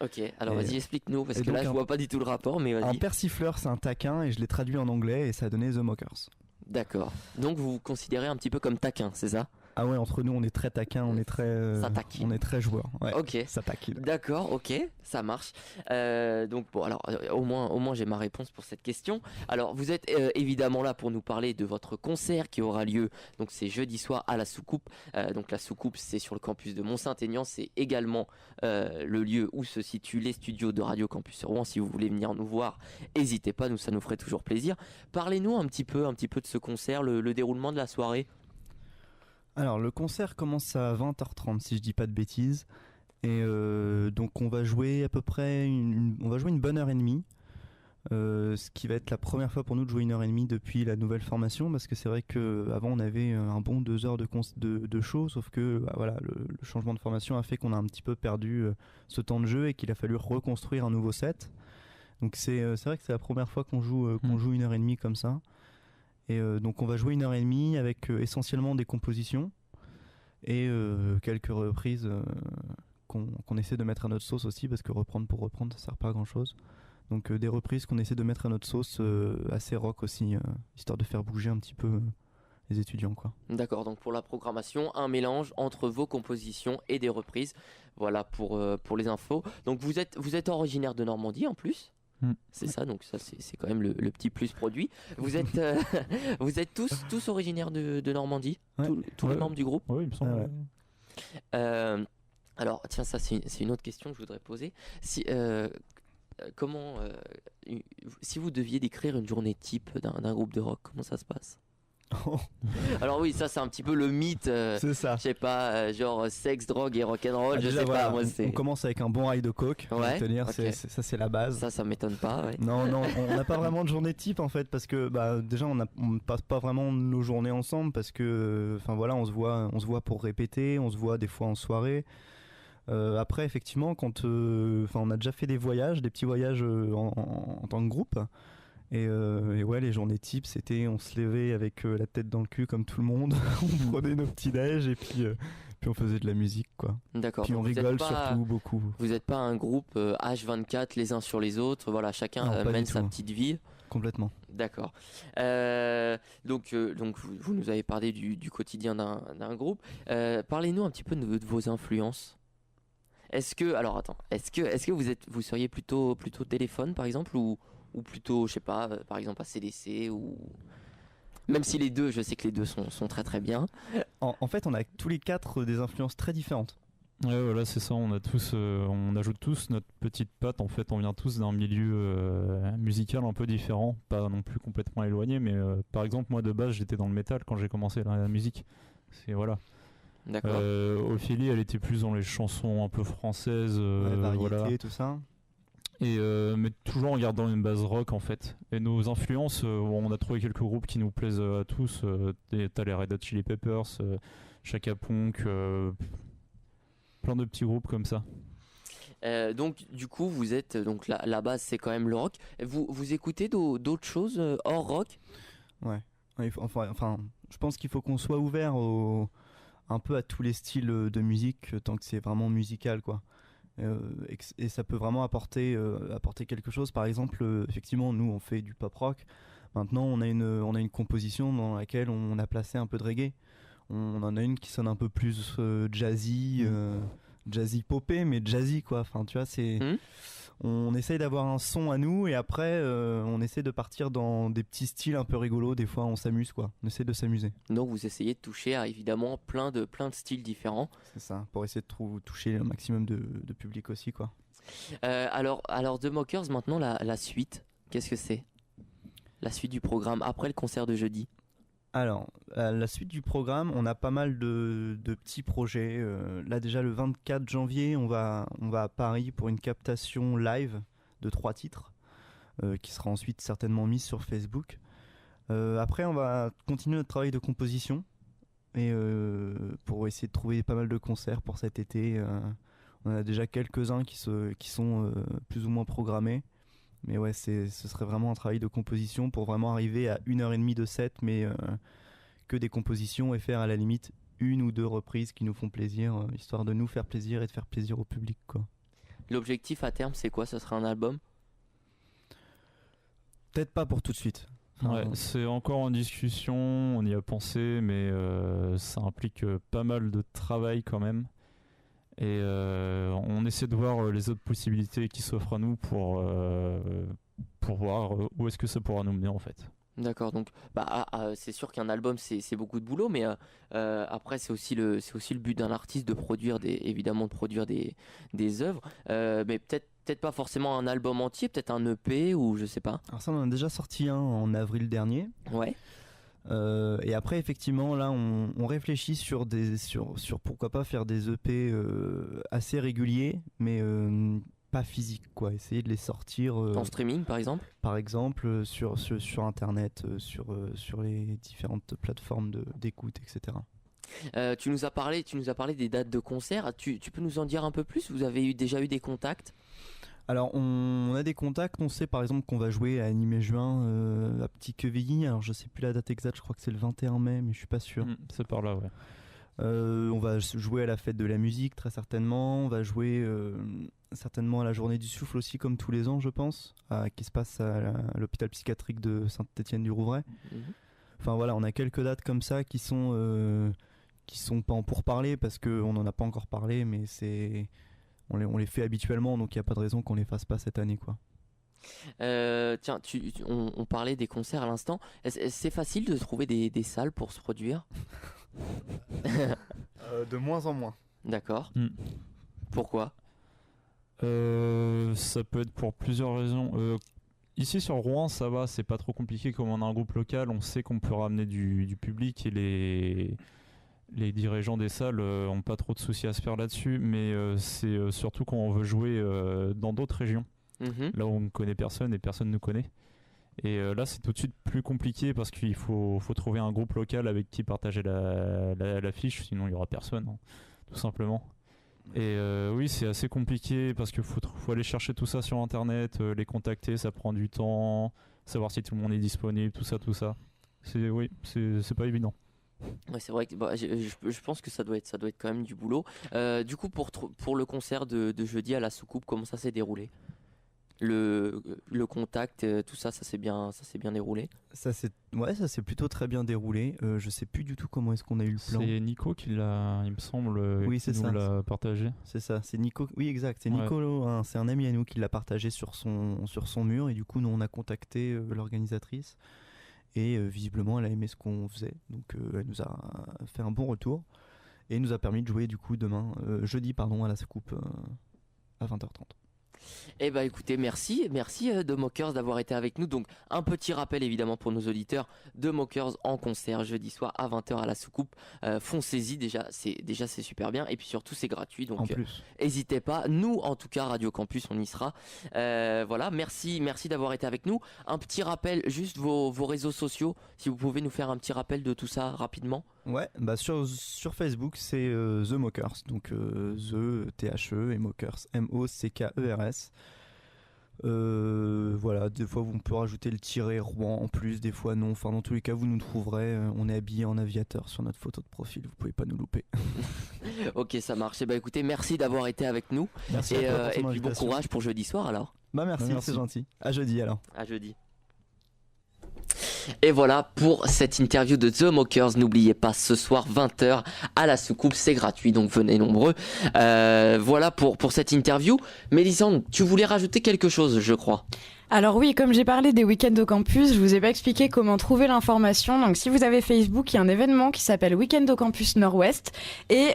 Ok, alors Et- vas-y, explique-nous, parce et que là donc je vois pas du tout le rapport, mais Un vas-y. persifleur, c'est un taquin, et je l'ai traduit en anglais, et ça a donné The Mockers. D'accord. Donc vous vous considérez un petit peu comme taquin, c'est ça? Ah ouais, entre nous, on est très taquin, on est très, Ça taquine. on est très joueur. Ouais, Ok. ça taquine. D'accord, ok, ça marche. Donc bon, alors au moins j'ai ma réponse pour cette question. Alors vous êtes évidemment là pour nous parler de votre concert qui aura lieu. Donc c'est jeudi soir à la Soucoupe. Donc la Soucoupe, c'est sur le campus de Mont-Saint-Aignan. C'est également le lieu où se situent les studios de Radio Campus Rouen. Si vous voulez venir nous voir, n'hésitez pas, ça nous ferait toujours plaisir. Parlez-nous un petit peu de ce concert, le déroulement de la soirée. Alors, le concert commence à 20h30, si je dis pas de bêtises. Et donc, on va jouer à peu près on va jouer une bonne heure et demie. Ce qui va être la première fois pour nous de jouer une heure et demie depuis la nouvelle formation, parce que c'est vrai qu'avant on avait un bon 2 heures de show, sauf que bah, voilà, le changement de formation a fait qu'on a un petit peu perdu ce temps de jeu et qu'il a fallu reconstruire un nouveau set. Donc c'est vrai que c'est la première fois qu'on joue une heure et demie comme ça. Et donc on va jouer une heure et demie avec essentiellement des compositions et quelques reprises qu'on essaie de mettre à notre sauce aussi, parce que reprendre pour reprendre ça sert pas à grand chose. Donc des reprises qu'on essaie de mettre à notre sauce, assez rock aussi, histoire de faire bouger un petit peu les étudiants, quoi. D'accord, donc pour la programmation, un mélange entre vos compositions et des reprises. Voilà pour les infos. Donc vous êtes originaire de Normandie en plus. C'est ça, donc ça c'est quand même le petit plus produit. Vous êtes vous êtes tous originaires de Normandie, Ouais. tous les Ouais. membres du groupe. Oui, il me semble. Ah ouais. Alors tiens, ça c'est une autre question que je voudrais poser. Si si vous deviez décrire une journée type d'un groupe de rock, comment ça se passe? Alors oui, ça c'est un petit peu le mythe. C'est ça. Je sais pas, genre sexe, drogue et rock'n'roll, Ah, je déjà, sais voilà, pas. Moi on c'est commence avec un bon rail de coke, je Ouais, vais te dire, ok. ça c'est la base. ça m'étonne pas. Ouais. Non, on n'a pas vraiment de journée type en fait, parce que bah, déjà on ne passe pas vraiment nos journées ensemble, parce que enfin voilà, on se voit pour répéter, on se voit des fois en soirée. Après effectivement, quand on a déjà fait des petits voyages en tant que groupe. Et ouais, les journées types, c'était on se levait avec la tête dans le cul comme tout le monde, on prenait nos petits déj et puis on faisait de la musique, quoi. D'accord. Puis on donc vous êtes rigole pas- surtout beaucoup. Vous n'êtes pas un groupe H24 les uns sur les autres, voilà, chacun Non, pas mène du sa tout. petite vie. Complètement. D'accord. Donc vous nous avez parlé du quotidien d'un groupe. Parlez-nous un petit peu de vos influences. Est-ce que vous seriez plutôt téléphone par exemple ou plutôt, je sais pas, par exemple ACDC ou même si les deux, je sais que les deux sont très très bien. En fait, on a tous les quatre des influences très différentes. Ouais, voilà, c'est ça. On ajoute tous notre petite patte. En fait, on vient tous d'un milieu musical un peu différent, pas non plus complètement éloigné. Mais par exemple, moi de base, j'étais dans le métal quand j'ai commencé la musique. C'est voilà. D'accord. Ophélie, elle était plus dans les chansons un peu françaises, Ouais, variété, voilà. tout ça. Et mais toujours en gardant une base rock en fait. Et nos influences, on a trouvé quelques groupes qui nous plaisent à tous. T'as les Red Hot Chili Peppers, Chaka Ponk, plein de petits groupes comme ça. Donc du coup vous êtes donc la base c'est quand même le rock. Vous écoutez d'autres choses hors rock? Ouais, enfin, je pense qu'il faut qu'on soit ouvert un peu à tous les styles de musique, tant que c'est vraiment musical, quoi. Et ça peut vraiment apporter quelque chose. Par exemple, effectivement, nous on fait du pop rock. Maintenant, on a une composition dans laquelle on a placé un peu de reggae. On en a une qui sonne un peu plus jazzy, jazzy popé, mais jazzy, quoi. Enfin, tu vois, on essaye d'avoir un son à nous, et après on essaie de partir dans des petits styles un peu rigolos. Des fois on s'amuse, quoi. On essaie de s'amuser. Donc vous essayez de toucher à évidemment plein de styles différents. C'est ça, pour essayer de toucher un maximum de public aussi, quoi. Alors The Mockers, maintenant la suite, qu'est-ce que c'est? La suite du programme après le concert de jeudi. Alors, la suite du programme, on a pas mal de petits projets. Là déjà le 24 janvier, on va à Paris pour une captation live de 3 titres, qui sera ensuite certainement mise sur Facebook. Après, on va continuer notre travail de composition, et pour essayer de trouver pas mal de concerts pour cet été. On en a déjà quelques-uns qui sont plus ou moins programmés. Mais ouais, ce serait vraiment un travail de composition pour vraiment arriver à 1h30 de set, mais que des compositions, et faire à la limite 1 ou 2 reprises qui nous font plaisir, histoire de nous faire plaisir et de faire plaisir au public, quoi. L'objectif à terme, c'est quoi? Ça sera un album? Peut-être pas pour tout de suite. Ouais, c'est encore en discussion, on y a pensé, mais ça implique pas mal de travail quand même. Et on essaie de voir les autres possibilités qui s'offrent à nous pour voir où est-ce que ça pourra nous mener en fait. D'accord, donc c'est sûr qu'un album c'est beaucoup de boulot, mais après c'est aussi le but d'un artiste de produire évidemment de produire des œuvres, mais peut-être pas forcément un album entier, peut-être un EP ou je sais pas. Alors ça, on en a déjà sorti un en avril dernier. Ouais. Et après, effectivement, là, on réfléchit sur pourquoi pas faire des EP assez réguliers, mais pas physiques, quoi. Essayer de les sortir En streaming par exemple. par exemple sur internet, sur les différentes plateformes d'écoute, etc. Tu nous as parlé des dates de concert. Tu peux nous en dire un peu plus? Vous avez déjà eu des contacts? Alors on a des contacts, on sait par exemple qu'on va jouer à Animé Juin à Petit Quevilly. Alors je sais plus la date exacte, je crois que c'est le 21 mai, mais je suis pas sûr. C'est par là, ouais. On va jouer à la fête de la musique très certainement. On va jouer certainement à la journée du souffle aussi, comme tous les ans je pense, qui se passe à l'hôpital psychiatrique de Saint-Étienne-du-Rouvray. Enfin voilà, on a quelques dates comme ça qui sont pas en pourparlers parce qu'on n'en a pas encore parlé, mais on les fait habituellement, donc il n'y a pas de raison qu'on les fasse pas cette année, quoi. Tiens, on parlait des concerts à l'instant. C'est facile de trouver des salles pour se produire? De moins en moins. D'accord. Pourquoi? Ça peut être pour plusieurs raisons. Ici sur Rouen, ça va, c'est pas trop compliqué. Comme on a un groupe local, on sait qu'on peut ramener du public et les dirigeants des salles ont pas trop de soucis à se faire là-dessus. Mais c'est surtout quand on veut jouer dans d'autres régions, là où on ne connaît personne et personne ne nous connaît. Et là, c'est tout de suite plus compliqué parce qu'il faut trouver un groupe local avec qui partager l'affiche, sinon il n'y aura personne, hein, tout simplement. Et oui, c'est assez compliqué parce qu'il faut aller chercher tout ça sur internet, les contacter, ça prend du temps, savoir si tout le monde est disponible, tout ça. C'est pas évident. Ouais, c'est vrai que je pense que ça doit être quand même du boulot. Du coup, pour le concert de jeudi à la Soucoupe, comment ça s'est déroulé? Le contact, tout ça s'est bien déroulé? Ça s'est plutôt très bien déroulé. Je sais plus du tout comment est-ce qu'on a eu le plan. C'est Nico qui l'a, il me semble, Oui, qui nous l'a partagé. C'est ça, c'est Nico. Oui, exact. C'est Nico, c'est un ami à nous qui l'a partagé sur son mur, et du coup, nous on a contacté l'organisatrice et visiblement elle a aimé ce qu'on faisait, donc elle nous a fait un bon retour et nous a permis de jouer du coup jeudi à la Soucoupe à 20h30. Eh bah écoutez, merci The Mockers d'avoir été avec nous. Donc un petit rappel évidemment pour nos auditeurs, The Mockers en concert jeudi soir à 20h à la Soucoupe. Foncez-y, déjà c'est super bien, et puis surtout c'est gratuit, donc n'hésitez pas. Nous en tout cas Radio Campus on y sera. Voilà, merci d'avoir été avec nous. Un petit rappel, juste vos réseaux sociaux, si vous pouvez nous faire un petit rappel de tout ça rapidement. Ouais, bah sur Facebook c'est The Mockers, donc The THE et Mockers MOCKERS. Voilà, des fois on peut rajouter le tiret Rouen en plus, des fois non, enfin dans tous les cas vous nous trouverez, on est habillé en aviateur sur notre photo de profil, vous pouvez pas nous louper. Ok, ça marche. Et bah écoutez, merci d'avoir été avec nous. Merci et puis bon courage pour jeudi soir alors. Bah merci. C'est gentil. À jeudi alors. À jeudi. Et voilà pour cette interview de The Mockers. N'oubliez pas, ce soir 20h à la Soucoupe, c'est gratuit, donc venez nombreux. Voilà pour cette interview. Mélisande, tu voulais rajouter quelque chose, je crois. Alors oui, comme j'ai parlé des week-ends au campus, je vous ai pas expliqué comment trouver l'information. Donc si vous avez Facebook, il y a un événement qui s'appelle Week-end au campus Nord-Ouest, et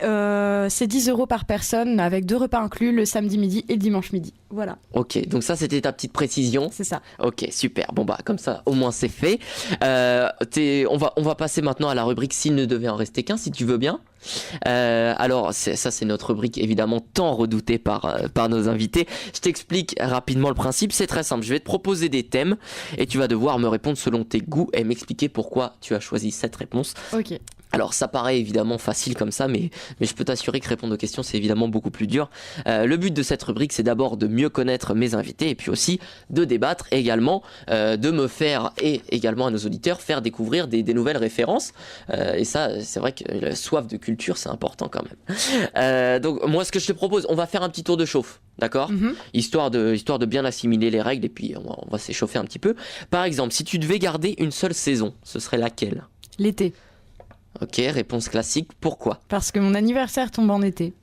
c'est 10 € par personne avec 2 repas inclus le samedi midi et le dimanche midi. Voilà. Ok, donc ça c'était ta petite précision. C'est ça. Ok, super. Bon bah comme ça au moins c'est fait. On va passer maintenant à la rubrique s'il ne devait en rester qu'un, si tu veux bien. Alors ça c'est notre rubrique évidemment tant redoutée par nos invités. Je t'explique rapidement le principe, c'est très simple. Je vais te proposer des thèmes et tu vas devoir me répondre selon tes goûts et m'expliquer pourquoi tu as choisi cette réponse. Ok. Alors ça paraît évidemment facile comme ça, mais je peux t'assurer que répondre aux questions c'est évidemment beaucoup plus dur. Le but de cette rubrique c'est d'abord de mieux connaître mes invités et puis aussi de débattre également, de me faire et également à nos auditeurs faire découvrir des nouvelles références. Et ça c'est vrai que la soif de culture c'est important quand même. Donc moi ce que je te propose, on va faire un petit tour de chauffe, d'accord ? Histoire de bien assimiler les règles et puis on va s'échauffer un petit peu. Par exemple, si tu devais garder une seule saison, ce serait laquelle ? L'été. Ok, réponse classique. Pourquoi ? Parce que mon anniversaire tombe en été.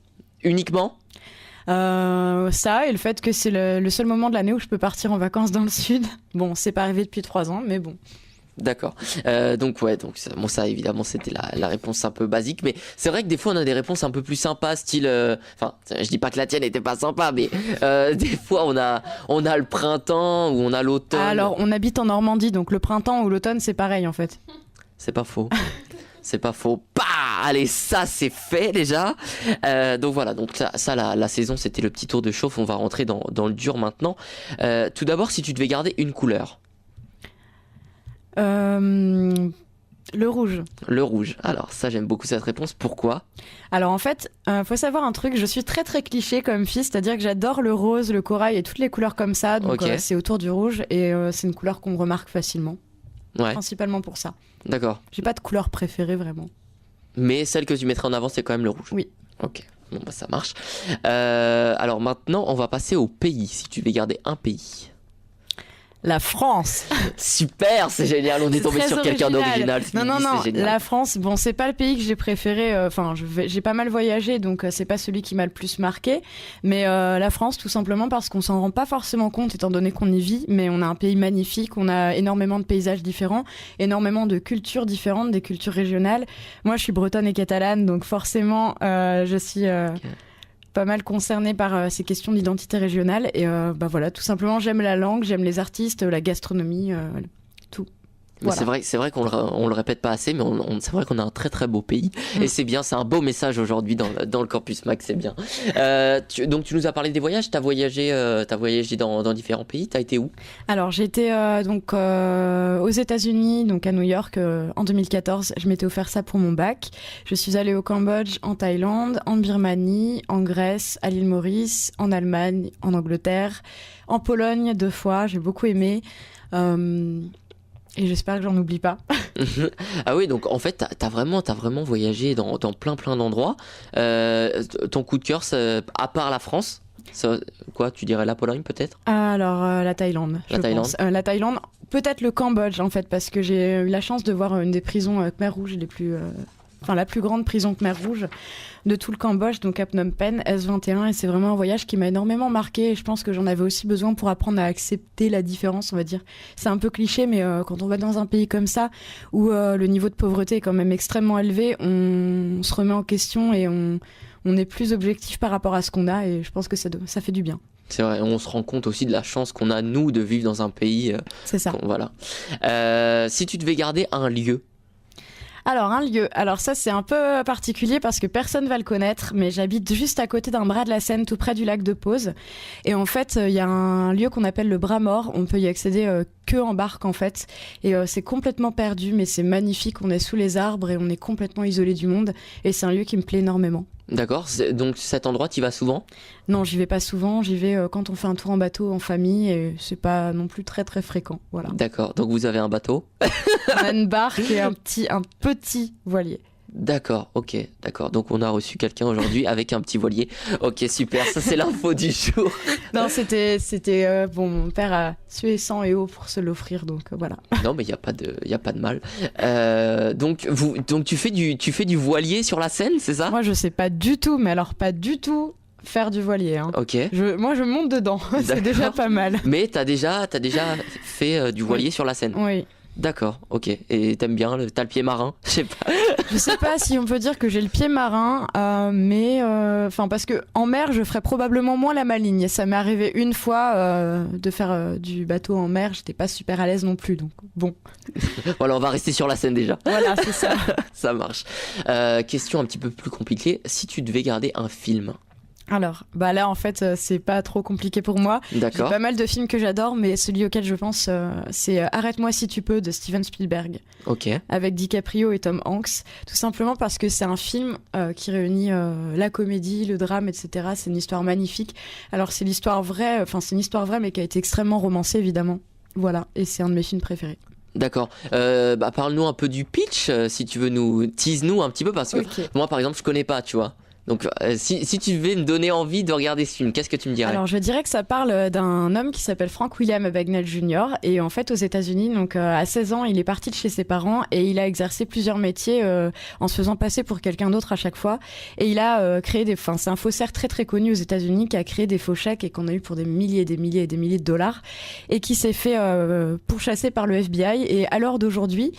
Uniquement ? Ça et le fait que c'est le seul moment de l'année où je peux partir en vacances dans le sud. Bon, c'est pas arrivé depuis 3 ans, mais bon. D'accord. Donc ça évidemment c'était la réponse un peu basique, mais c'est vrai que des fois on a des réponses un peu plus sympas, style. Enfin, je dis pas que la tienne était pas sympa, mais des fois on a le printemps ou on a l'automne. Alors, on habite en Normandie, donc le printemps ou l'automne c'est pareil en fait. C'est pas faux. C'est pas faux. Bah, allez, ça c'est fait déjà. Donc voilà, donc ça la saison c'était le petit tour de chauffe. On va rentrer dans le dur maintenant. Tout d'abord, si tu devais garder une couleur. Le rouge. Le rouge. Alors ça j'aime beaucoup cette réponse. Pourquoi ? Alors en fait, faut savoir un truc, je suis très très cliché comme fille, c'est-à-dire que j'adore le rose, le corail et toutes les couleurs comme ça. Donc Ok. c'est autour du rouge et c'est une couleur qu'on remarque facilement. Ouais. Principalement pour ça. D'accord. J'ai pas de couleur préférée vraiment. Mais celle que tu mettrais en avant, c'est quand même le rouge. Oui. Ok, bon bah ça marche. Alors maintenant, on va passer au pays, si tu veux garder un pays. La France. Super, c'est génial, on est tombé très sur quelqu'un original. d'original. Non, c'est génial. la France, bon, c'est pas le pays que j'ai préféré. Enfin, j'ai pas mal voyagé, donc c'est pas celui qui m'a le plus marqué. Mais la France, tout simplement parce qu'on s'en rend pas forcément compte, étant donné qu'on y vit. Mais on a un pays magnifique, on a énormément de paysages différents, énormément de cultures différentes, des cultures régionales. Moi, je suis bretonne et catalane, donc forcément, je suis pas mal concernée par ces questions d'identité régionale. Et bah voilà, tout simplement, j'aime la langue, j'aime les artistes, la gastronomie, tout. Mais Voilà. c'est vrai qu'on le répète pas assez, mais c'est vrai qu'on a un très très beau pays. Et c'est bien, c'est un beau message aujourd'hui dans le Campus Mag, c'est bien. Donc tu nous as parlé des voyages, t'as voyagé dans différents pays, t'as été où ? Alors j'étais donc aux États-Unis, donc à New York en 2014. Je m'étais offert ça pour mon bac. Je suis allée au Cambodge, en Thaïlande, en Birmanie, en Grèce, à l'île Maurice, en Allemagne, en Angleterre, en Pologne 2 fois. J'ai beaucoup aimé. Et j'espère que j'en oublie pas. Ah oui, donc en fait, t'as vraiment voyagé dans plein d'endroits. Ton coup de cœur, à part la France, quoi, tu dirais la Pologne peut-être ? Alors la Thaïlande, La je Thaïlande. pense. La Thaïlande, peut-être le Cambodge en fait, parce que j'ai eu la chance de voir une des prisons Khmer Rouge les plus... Enfin, la plus grande prison Khmer Rouge de tout le Cambodge, donc à Phnom Penh, S21, et c'est vraiment un voyage qui m'a énormément marqué, et je pense que j'en avais aussi besoin pour apprendre à accepter la différence, on va dire. C'est un peu cliché, mais quand on va dans un pays comme ça, où le niveau de pauvreté est quand même extrêmement élevé, on se remet en question et on est plus objectif par rapport à ce qu'on a, et je pense que ça fait du bien. C'est vrai, on se rend compte aussi de la chance qu'on a, nous, de vivre dans un pays. C'est ça. Voilà. Si tu devais garder un lieu. Alors, un lieu. Alors ça, c'est un peu particulier parce que personne va le connaître, mais j'habite juste à côté d'un bras de la Seine, tout près du lac de Pose. Et en fait, il y a un lieu qu'on appelle le Bras Mort. On peut y accéder que en barque, en fait. Et c'est complètement perdu, mais c'est magnifique. On est sous les arbres et on est complètement isolé du monde. Et c'est un lieu qui me plaît énormément. D'accord, donc cet endroit, tu y vas souvent ? Non, j'y vais pas souvent. J'y vais quand on fait un tour en bateau en famille et c'est pas non plus très très fréquent. Voilà. D'accord, donc vous avez un bateau ? On a une barque et un petit voilier. D'accord, ok, d'accord. Donc on a reçu quelqu'un aujourd'hui avec un petit voilier. Ok, super, ça c'est l'info du jour. Non, c'était bon, mon père a sué sang et eau pour se l'offrir, donc voilà. Non, mais il y a pas de mal. Donc tu fais du voilier sur la Seine, c'est ça ? Moi, je sais pas du tout, mais alors pas du tout faire du voilier. Hein. Ok. Moi, je monte dedans. C'est déjà pas mal. Mais t'as déjà fait du voilier sur la Seine. Oui. D'accord, ok. Et t'aimes bien, t'as le pied marin ? Je sais pas. Je sais pas si on peut dire que j'ai le pied marin, mais parce que en mer, je ferais probablement moins la maligne. Ça m'est arrivé une fois de faire du bateau en mer. J'étais pas super à l'aise non plus, donc bon. Voilà, on va rester sur la Seine déjà. Voilà, c'est ça. Ça marche. Question un petit peu plus compliquée. Si tu devais garder un film. Alors, bah là, en fait, c'est pas trop compliqué pour moi. J'ai D'accord. pas mal de films que j'adore, mais celui auquel je pense, c'est Arrête-moi si tu peux de Steven Spielberg, Ok. avec DiCaprio et Tom Hanks. Tout simplement parce que c'est un film qui réunit la comédie, le drame, etc. C'est une histoire magnifique. Alors, c'est l'histoire vraie, enfin, c'est une histoire vraie, mais qui a été extrêmement romancée, évidemment. Voilà, et c'est un de mes films préférés. D'accord. Bah, parle-nous un peu du pitch, si tu veux tease-nous un petit peu, parce que Ok. moi, par exemple, je connais pas, tu vois. Donc, si tu devais me donner envie de regarder ce film, qu'est-ce que tu me dirais? Alors, je dirais que ça parle d'un homme qui s'appelle Frank William Abagnale Jr. Et en fait, aux États-Unis, donc à 16 ans, il est parti de chez ses parents et il a exercé plusieurs métiers en se faisant passer pour quelqu'un d'autre à chaque fois. Et il a créé enfin, c'est un faussaire très très connu aux États-Unis qui a créé des faux chèques et qu'on a eu pour des milliers et des milliers et des milliers de dollars et qui s'est fait pourchasser par le FBI. Et à l'heure d'aujourd'hui,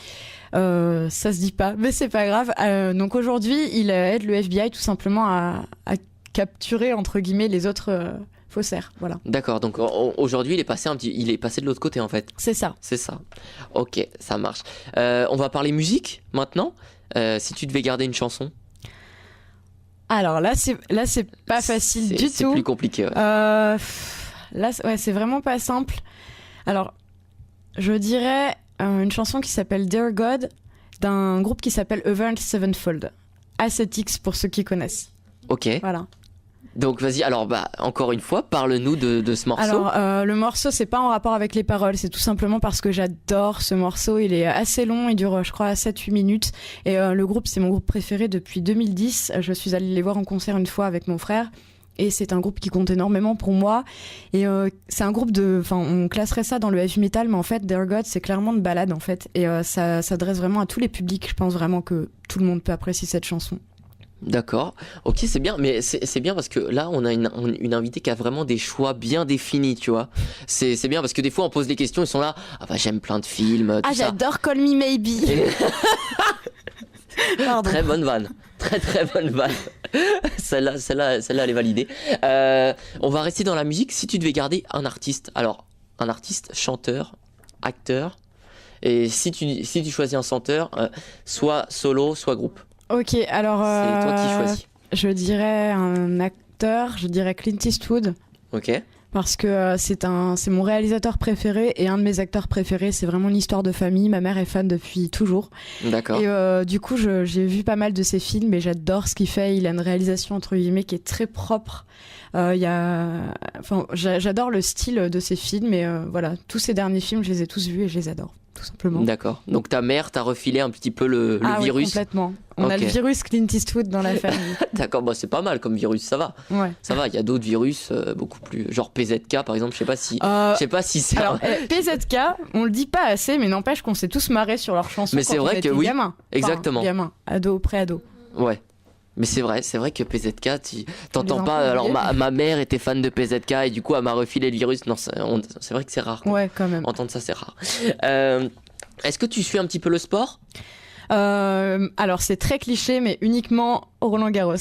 ça se dit pas, mais c'est pas grave. Donc aujourd'hui, il aide le FBI tout simplement à capturer entre guillemets les autres faussaires. Voilà, D'accord. Donc, aujourd'hui, il est passé de l'autre côté, en fait. c'est ça. C'est ça. Ok, ça marche. On va parler musique maintenant. Si tu devais garder une chanson. Alors là, c'est pas facile du C'est tout. plus compliqué. Ouais. Là, ouais, c'est vraiment pas simple. Alors, je dirais une chanson qui s'appelle Dear God d'un groupe qui s'appelle Avenged Sevenfold. Ascetics pour ceux qui connaissent. Ok. Voilà. Donc, vas-y. Alors, bah, encore une fois, parle-nous de ce morceau. Alors, le morceau, c'est pas en rapport avec les paroles, c'est tout simplement parce que j'adore ce morceau. Il est assez long, il dure, je crois, 7-8 minutes. Et le groupe, c'est mon groupe préféré depuis 2010. Je suis allée les voir en concert une fois avec mon frère. Et c'est un groupe qui compte énormément pour moi. Et c'est un groupe enfin, on classerait ça dans le heavy metal, mais en fait, Dear God, c'est clairement de balade, en fait. Et ça s'adresse vraiment à tous les publics. Je pense vraiment que tout le monde peut apprécier cette chanson. D'accord. Ok, c'est bien. Mais c'est bien parce que là, on a une invitée qui a vraiment des choix bien définis, tu vois. C'est bien parce que des fois, on pose des questions, ils sont là. Ah bah, j'aime plein de films. Tout ça. J'adore Call Me Maybe. Pardon. Très bonne vanne. Très très bonne vanne. Celle-là, elle est validée. On va rester dans la musique. Si tu devais garder un artiste, alors un artiste, chanteur, acteur, et si tu choisis un chanteur, soit solo, soit groupe. Ok, alors C'est toi qui choisis. je dirais un acteur, je dirais Clint Eastwood. Ok. Parce que c'est mon réalisateur préféré et un de mes acteurs préférés. C'est vraiment une histoire de famille. Ma mère est fan depuis toujours. D'accord. Et du coup, j'ai vu pas mal de ses films et j'adore ce qu'il fait. Il a une réalisation entre guillemets qui est très propre. J'adore le style de ses films et voilà, tous ses derniers films, je les ai tous vus et je les adore, tout simplement. D'accord. Donc ta mère t'a refilé un petit peu le Oui, virus. complètement. On a Ok. le virus Clint Eastwood dans la famille. D'accord. Bah, c'est pas mal comme virus. Ça va. Ouais. Ça va. Il y a d'autres virus beaucoup plus, genre PZK par exemple. Je sais pas si c'est. Alors, PZK, on le dit pas assez, mais n'empêche qu'on s'est tous marrés sur leurs chansons. Mais quand c'est on vrai que était oui, gamin. exactement. Enfin, gamin, ado, pré-ado. Ouais. Mais c'est vrai que PZK, t'entends Les pas. enfants Alors oubliés. ma mère était fan de PZK et du coup elle m'a refilé le virus. Non, c'est vrai que c'est rare. Quoi. Ouais, quand même. Entendre ça, c'est rare. Est-ce que tu suis un petit peu le sport? Alors, c'est très cliché, mais uniquement au Roland Garros.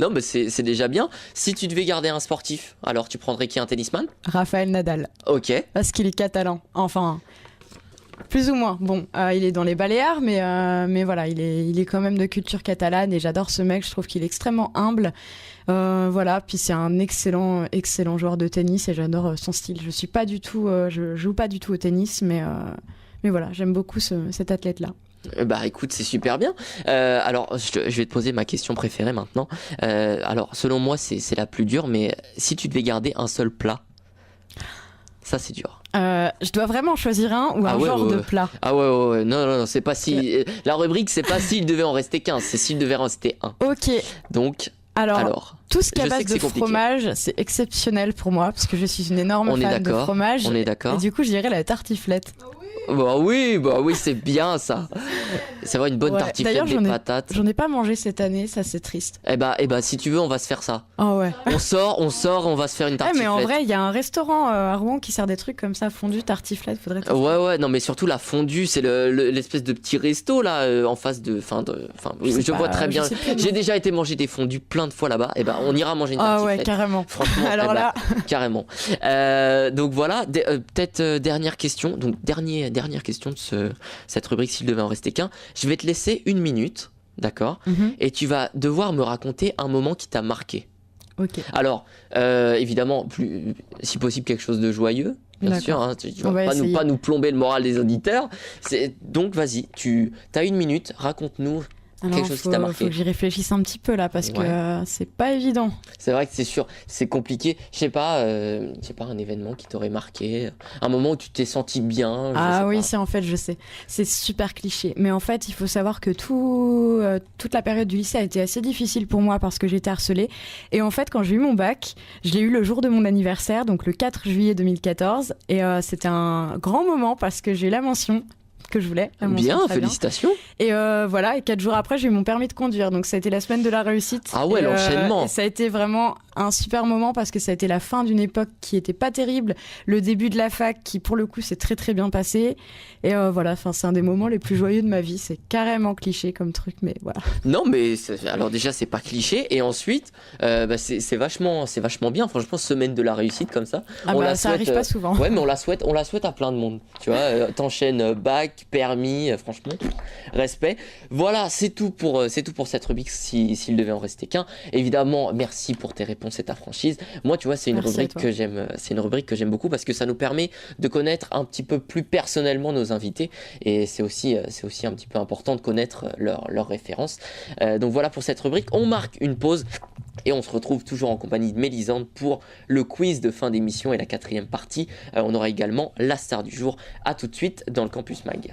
Non, mais c'est déjà bien. Si tu devais garder un sportif, alors tu prendrais qui, un tennisman? Raphaël Nadal. Ok. Parce qu'il est catalan. Enfin, plus ou moins. Bon, il est dans les Baléares, mais voilà, il est quand même de culture catalane et j'adore ce mec. Je trouve qu'il est extrêmement humble. Voilà, puis c'est un excellent joueur de tennis et j'adore son style. Je joue pas du tout au tennis, mais voilà, j'aime beaucoup cet athlète-là. Bah écoute, c'est super bien. Alors, je vais te poser ma question préférée maintenant. Alors, selon moi, c'est la plus dure, mais si tu devais garder un seul plat, ça c'est dur. Je dois vraiment choisir un ou un genre de plat. Ah ouais. Non, c'est pas si. La rubrique, c'est pas s'il devait en rester 15, c'est s'il devait en rester un. Ok. Donc, Alors, tout ce qui est à je sais base que de c'est compliqué. fromage, c'est exceptionnel pour moi parce que je suis une énorme On est fan de d'accord, fromage. on est Et d'accord. du coup, je dirais la tartiflette. Bah oui, c'est bien ça. C'est vrai, une bonne Ouais. tartiflette, D'ailleurs, des patates. J'en ai pas mangé cette année, ça c'est triste. Eh bah, si tu veux, on va se faire ça. Oh ouais. On sort, on va se faire une tartiflette. Mais en vrai, il y a un restaurant à Rouen qui sert des trucs comme ça, fondue, tartiflette, faudrait tester. Ouais, non, mais surtout la fondue, c'est l'espèce de petit resto là, en face de. Je vois très bien. je sais plus, non. J'ai déjà été manger des fondues plein de fois là-bas. Et ben, on ira manger une Ah tartiflette. ouais, carrément. Franchement, Alors là, carrément. Donc voilà, peut-être dernière question. Donc dernière question de cette rubrique, s'il devait en rester qu'un. Je vais te laisser 1 minute, d'accord? Mhm. Et tu vas devoir me raconter un moment qui t'a marqué. Ok. Alors, évidemment, si possible, quelque chose de joyeux. Bien D'accord. sûr, hein, tu On vas va essayer. pas nous plomber le moral des auditeurs. Donc vas-y, tu as 1 minute, raconte-nous Alors, quelque chose qui t'a marqué. faut que j'y réfléchisse un petit peu là parce Ouais. que c'est pas évident. C'est vrai que c'est sûr, c'est compliqué. Je sais pas, un événement qui t'aurait marqué, un moment où tu t'es senti bien. Ah oui, pas. c'est en fait, je sais. C'est super cliché. Mais en fait, il faut savoir que toute la période du lycée a été assez difficile pour moi parce que j'étais harcelée. Et en fait, quand j'ai eu mon bac, je l'ai eu le jour de mon anniversaire, donc le 4 juillet 2014. Et c'était un grand moment parce que j'ai eu la mention que je voulais. La mention Bien, très félicitations. Et voilà, et 4 jours après, j'ai eu mon permis de conduire. Donc ça a été la semaine de la réussite. Ah ouais, Et, l'enchaînement. et ça a été vraiment un super moment parce que ça a été la fin d'une époque qui était pas terrible, le début de la fac qui pour le coup s'est très très bien passé. Et voilà, c'est un des moments les plus joyeux de ma vie. C'est carrément cliché comme truc, mais voilà. Non, mais alors déjà c'est pas cliché, et ensuite c'est vachement bien. Franchement, semaine de la réussite comme ça. Ah On bah, la ça souhaite, arrive pas souvent. Ouais, mais on la souhaite à plein de monde. Tu vois, t'enchaînes bac, permis, franchement, respect. Voilà, c'est tout pour cette rubrique s'il devait en rester qu'un. Évidemment, merci pour tes réponses et ta franchise. Moi, tu vois, c'est une Merci à rubrique toi. que j'aime. C'est une rubrique que j'aime beaucoup parce que ça nous permet de connaître un petit peu plus personnellement nos invités, et c'est aussi un petit peu important de connaître leurs références. Donc voilà pour cette rubrique. On marque une pause. Et on se retrouve toujours en compagnie de Mélisande pour le quiz de fin d'émission et la 4e partie. On aura également la star du jour. À tout de suite dans le Campus Mag.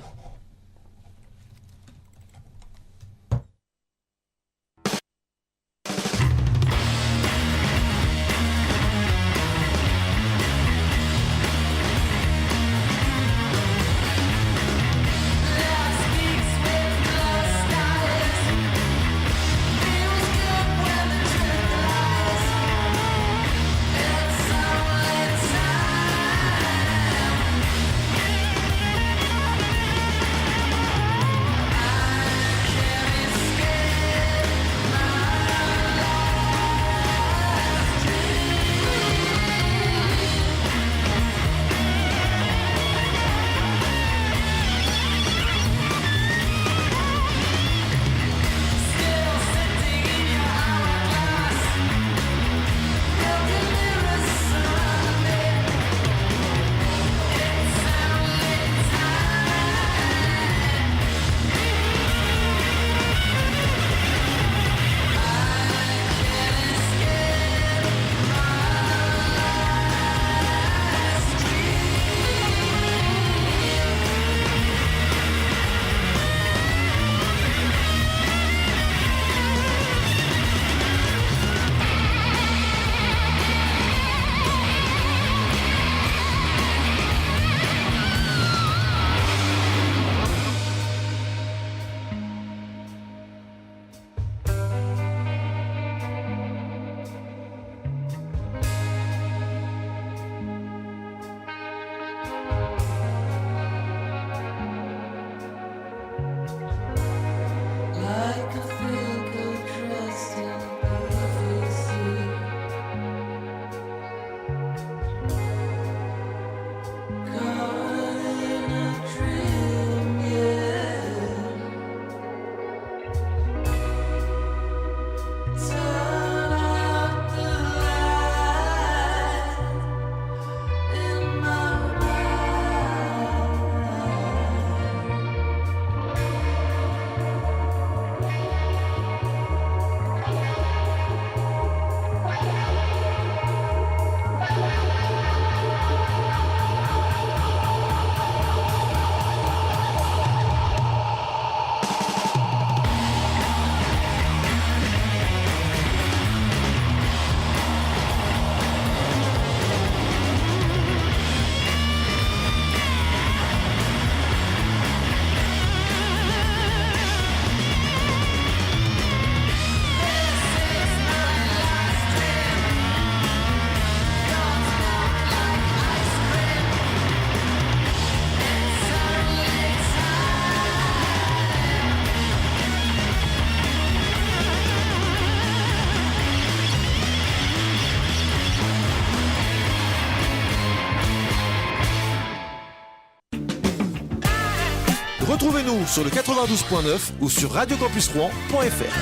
Retrouvez-nous sur le 92.9 ou sur radiocampusrouen.fr.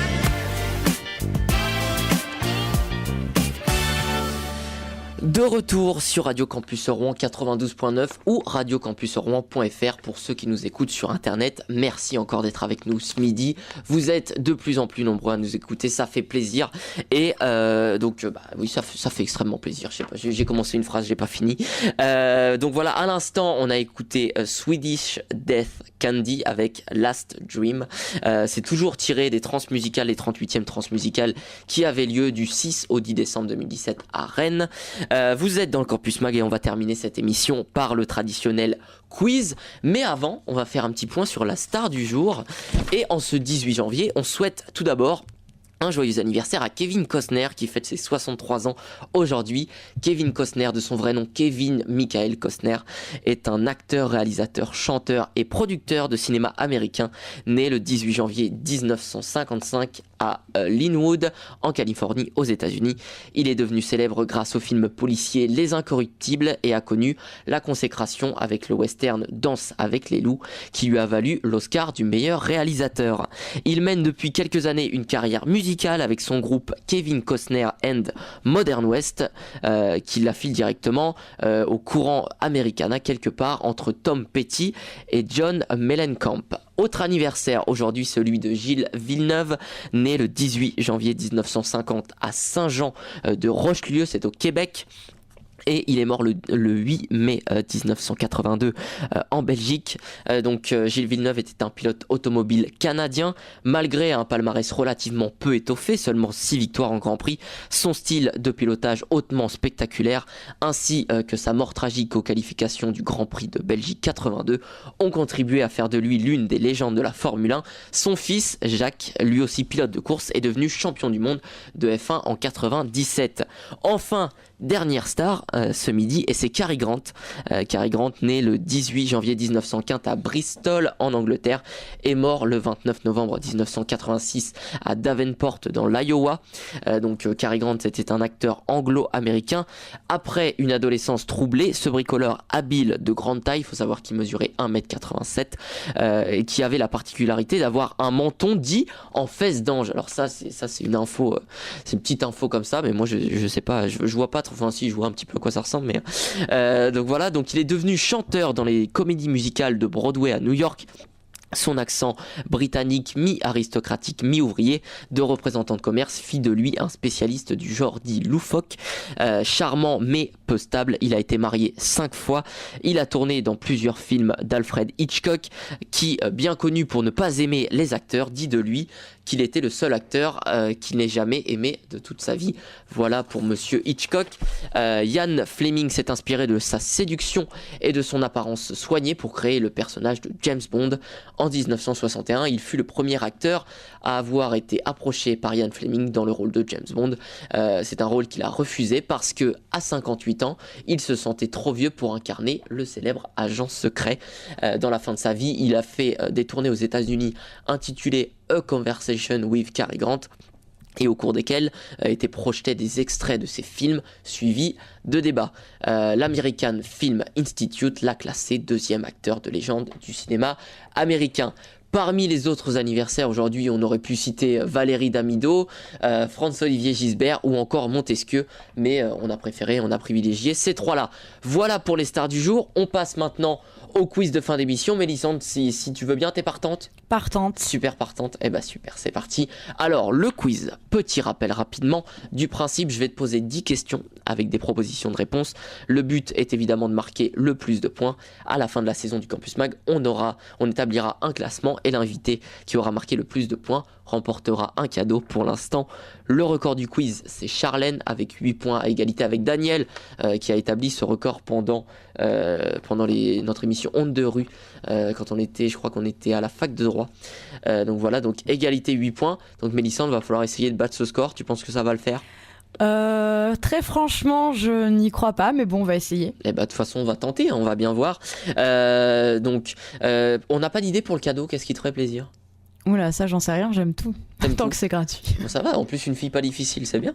De retour sur Radio Campus Rouen 92.9 ou radiocampusrouen.fr pour ceux qui nous écoutent sur internet. Merci encore d'être avec nous ce midi. Vous êtes de plus en plus nombreux à nous écouter, ça fait plaisir. Et oui, ça fait extrêmement plaisir. Je sais pas, j'ai commencé une phrase, j'ai pas fini. Donc voilà, à l'instant, on a écouté Swedish Death Candy avec Last Dream. C'est toujours tiré des transmusicales, les 38e transmusicales qui avaient lieu du 6 au 10 décembre 2017 à Rennes. Vous êtes dans le Campus Mag et on va terminer cette émission par le traditionnel quiz. Mais avant, on va faire un petit point sur la star du jour. Et en ce 18 janvier, on souhaite tout d'abord un joyeux anniversaire à Kevin Costner qui fête ses 63 ans aujourd'hui. Kevin Costner, de son vrai nom Kevin Michael Costner, est un acteur, réalisateur, chanteur et producteur de cinéma américain né le 18 janvier 1955 à Linwood, en Californie, aux États-Unis. Il est devenu célèbre grâce au film policier Les Incorruptibles et a connu la consécration avec le western Danse avec les loups qui lui a valu l'Oscar du meilleur réalisateur. Il mène depuis quelques années une carrière musicale avec son groupe Kevin Costner and Modern West qui l'affile directement au courant Americana quelque part entre Tom Petty et John Mellencamp. Autre anniversaire aujourd'hui, celui de Gilles Villeneuve, né le 18 janvier 1950 à Saint-Jean de Rochelieu, c'est au Québec. Et il est mort le 8 mai 1982 en Belgique. Gilles Villeneuve était un pilote automobile canadien. Malgré un palmarès relativement peu étoffé, seulement 6 victoires en Grand Prix, son style de pilotage hautement spectaculaire, ainsi que sa mort tragique aux qualifications du Grand Prix de Belgique 82, ont contribué à faire de lui l'une des légendes de la Formule 1. Son fils, Jacques, lui aussi pilote de course, est devenu champion du monde de F1 en 97. Enfin, dernière star ce midi, et c'est Cary Grant. Cary Grant, né le 18 janvier 1915 à Bristol en Angleterre, est mort le 29 novembre 1986 à Davenport dans l'Iowa. Cary Grant était un acteur anglo-américain. Après une adolescence troublée, ce bricoleur habile de grande taille, il faut savoir qu'il mesurait 1m87 et qui avait la particularité d'avoir un menton dit en fesse d'ange. Alors ça c'est une info, c'est une petite info comme ça, mais moi je sais pas, je vois pas trop, enfin si je vois un petit peu à quoi ça ressemble, mais donc il est devenu chanteur dans les comédies musicales de Broadway à New York. Son accent britannique mi-aristocratique, mi-ouvrier, de représentant de commerce, fit de lui un spécialiste du genre dit loufoque. Charmant mais peu stable, il a été marié 5 fois. Il a tourné dans plusieurs films d'Alfred Hitchcock, qui, bien connu pour ne pas aimer les acteurs, dit de lui qu'il était le seul acteur qu'il n'ait jamais aimé de toute sa vie. Voilà pour Monsieur Hitchcock. Ian Fleming s'est inspiré de sa séduction et de son apparence soignée pour créer le personnage de James Bond. En 1961, il fut le premier acteur à avoir été approché par Ian Fleming dans le rôle de James Bond. C'est un rôle qu'il a refusé parce que, à 58 ans, il se sentait trop vieux pour incarner le célèbre agent secret. Dans la fin de sa vie, il a fait des tournées aux États-Unis intitulées A Conversation with Cary Grant, et au cours desquels étaient projetés des extraits de ses films suivis de débats. L'American Film Institute l'a classé 2e acteur de légende du cinéma américain. Parmi les autres anniversaires aujourd'hui, on aurait pu citer Valérie Damido, Franz-Olivier Gisbert ou encore Montesquieu, mais on a privilégié ces 3-là. Voilà pour les stars du jour. On passe maintenant au quiz de fin d'émission. Mélissande, si tu veux bien, t'es partante ? Partante. Super partante. Eh ben super, c'est parti. Alors, le quiz. Petit rappel rapidement du principe. Je vais te poser 10 questions avec des propositions de réponse. Le but est évidemment de marquer le plus de points. À la fin de la saison du Campus Mag, on établira un classement et l'invité qui aura marqué le plus de points remportera un cadeau. Pour l'instant, le record du quiz, c'est Charlène avec 8 points à égalité avec Daniel qui a établi ce record pendant notre émission Honte de rue quand je crois qu'on était à la fac de droit. Donc voilà, donc égalité 8 points. Donc Mélissande, va falloir essayer de battre ce score. Tu penses que ça va le faire ? Très franchement, je n'y crois pas, mais bon, on va essayer. Eh ben, de toute façon, on va tenter, on va bien voir. On n'a pas d'idée pour le cadeau. Qu'est-ce qui te ferait plaisir ? Oula, ça j'en sais rien, j'aime tout. T'aimes Tant tout que c'est gratuit. Bon, ça va, en plus une fille pas difficile, c'est bien.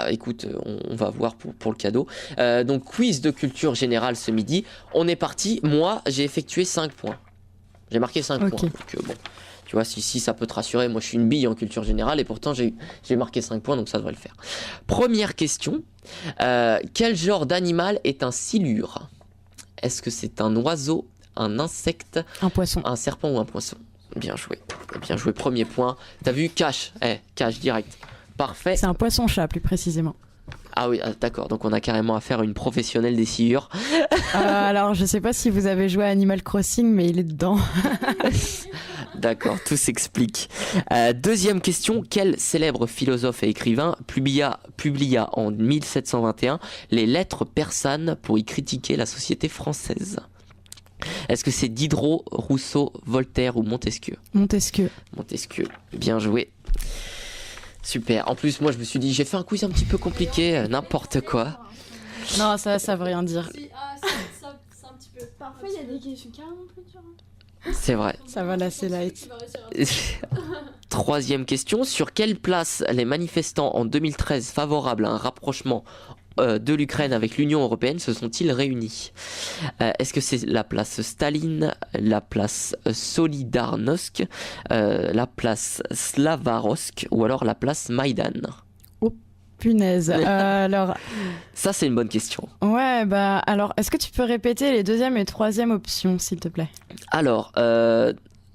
Écoute, on va voir pour le cadeau. Donc quiz de culture générale ce midi. On est parti, moi j'ai effectué 5 points. J'ai marqué 5 points. Donc, Tu vois, si ça peut te rassurer, moi je suis une bille en culture générale et pourtant j'ai marqué 5 points, donc ça devrait le faire. Première question, quel genre d'animal est un silure? Est-ce que c'est un oiseau, un insecte, Un poisson. un serpent ou un poisson? Bien joué, premier point. T'as vu, cash direct. Parfait. C'est un poisson-chat, plus précisément. Ah oui, d'accord, donc on a carrément affaire à une professionnelle des silures. Alors, je sais pas si vous avez joué à Animal Crossing, mais il est dedans. D'accord, tout s'explique. Deuxième question, quel célèbre philosophe et écrivain publia en 1721 les lettres persanes pour y critiquer la société française? Est-ce que c'est Diderot, Rousseau, Voltaire ou Montesquieu? Montesquieu. Montesquieu, bien joué. Super. En plus, moi, je me suis dit, j'ai fait un quiz un petit peu compliqué, n'importe quoi. Non, ça veut rien dire. C'est un petit peu. Parfois, il y a des questions carrément plus dures. C'est vrai. Ça va, là, c'est light. Troisième question. Sur quelle place les manifestants en 2013 favorables à un rapprochement de l'Ukraine avec l'Union européenne se sont-ils réunis? Est-ce que c'est la place Staline, la place Solidarnosc, la place Slavarosk ou alors la place Maïdan? Punaise. Alors, Ça, c'est une bonne question. ouais, alors, est-ce que tu peux répéter les deuxième et troisième options, s'il te plaît? Alors,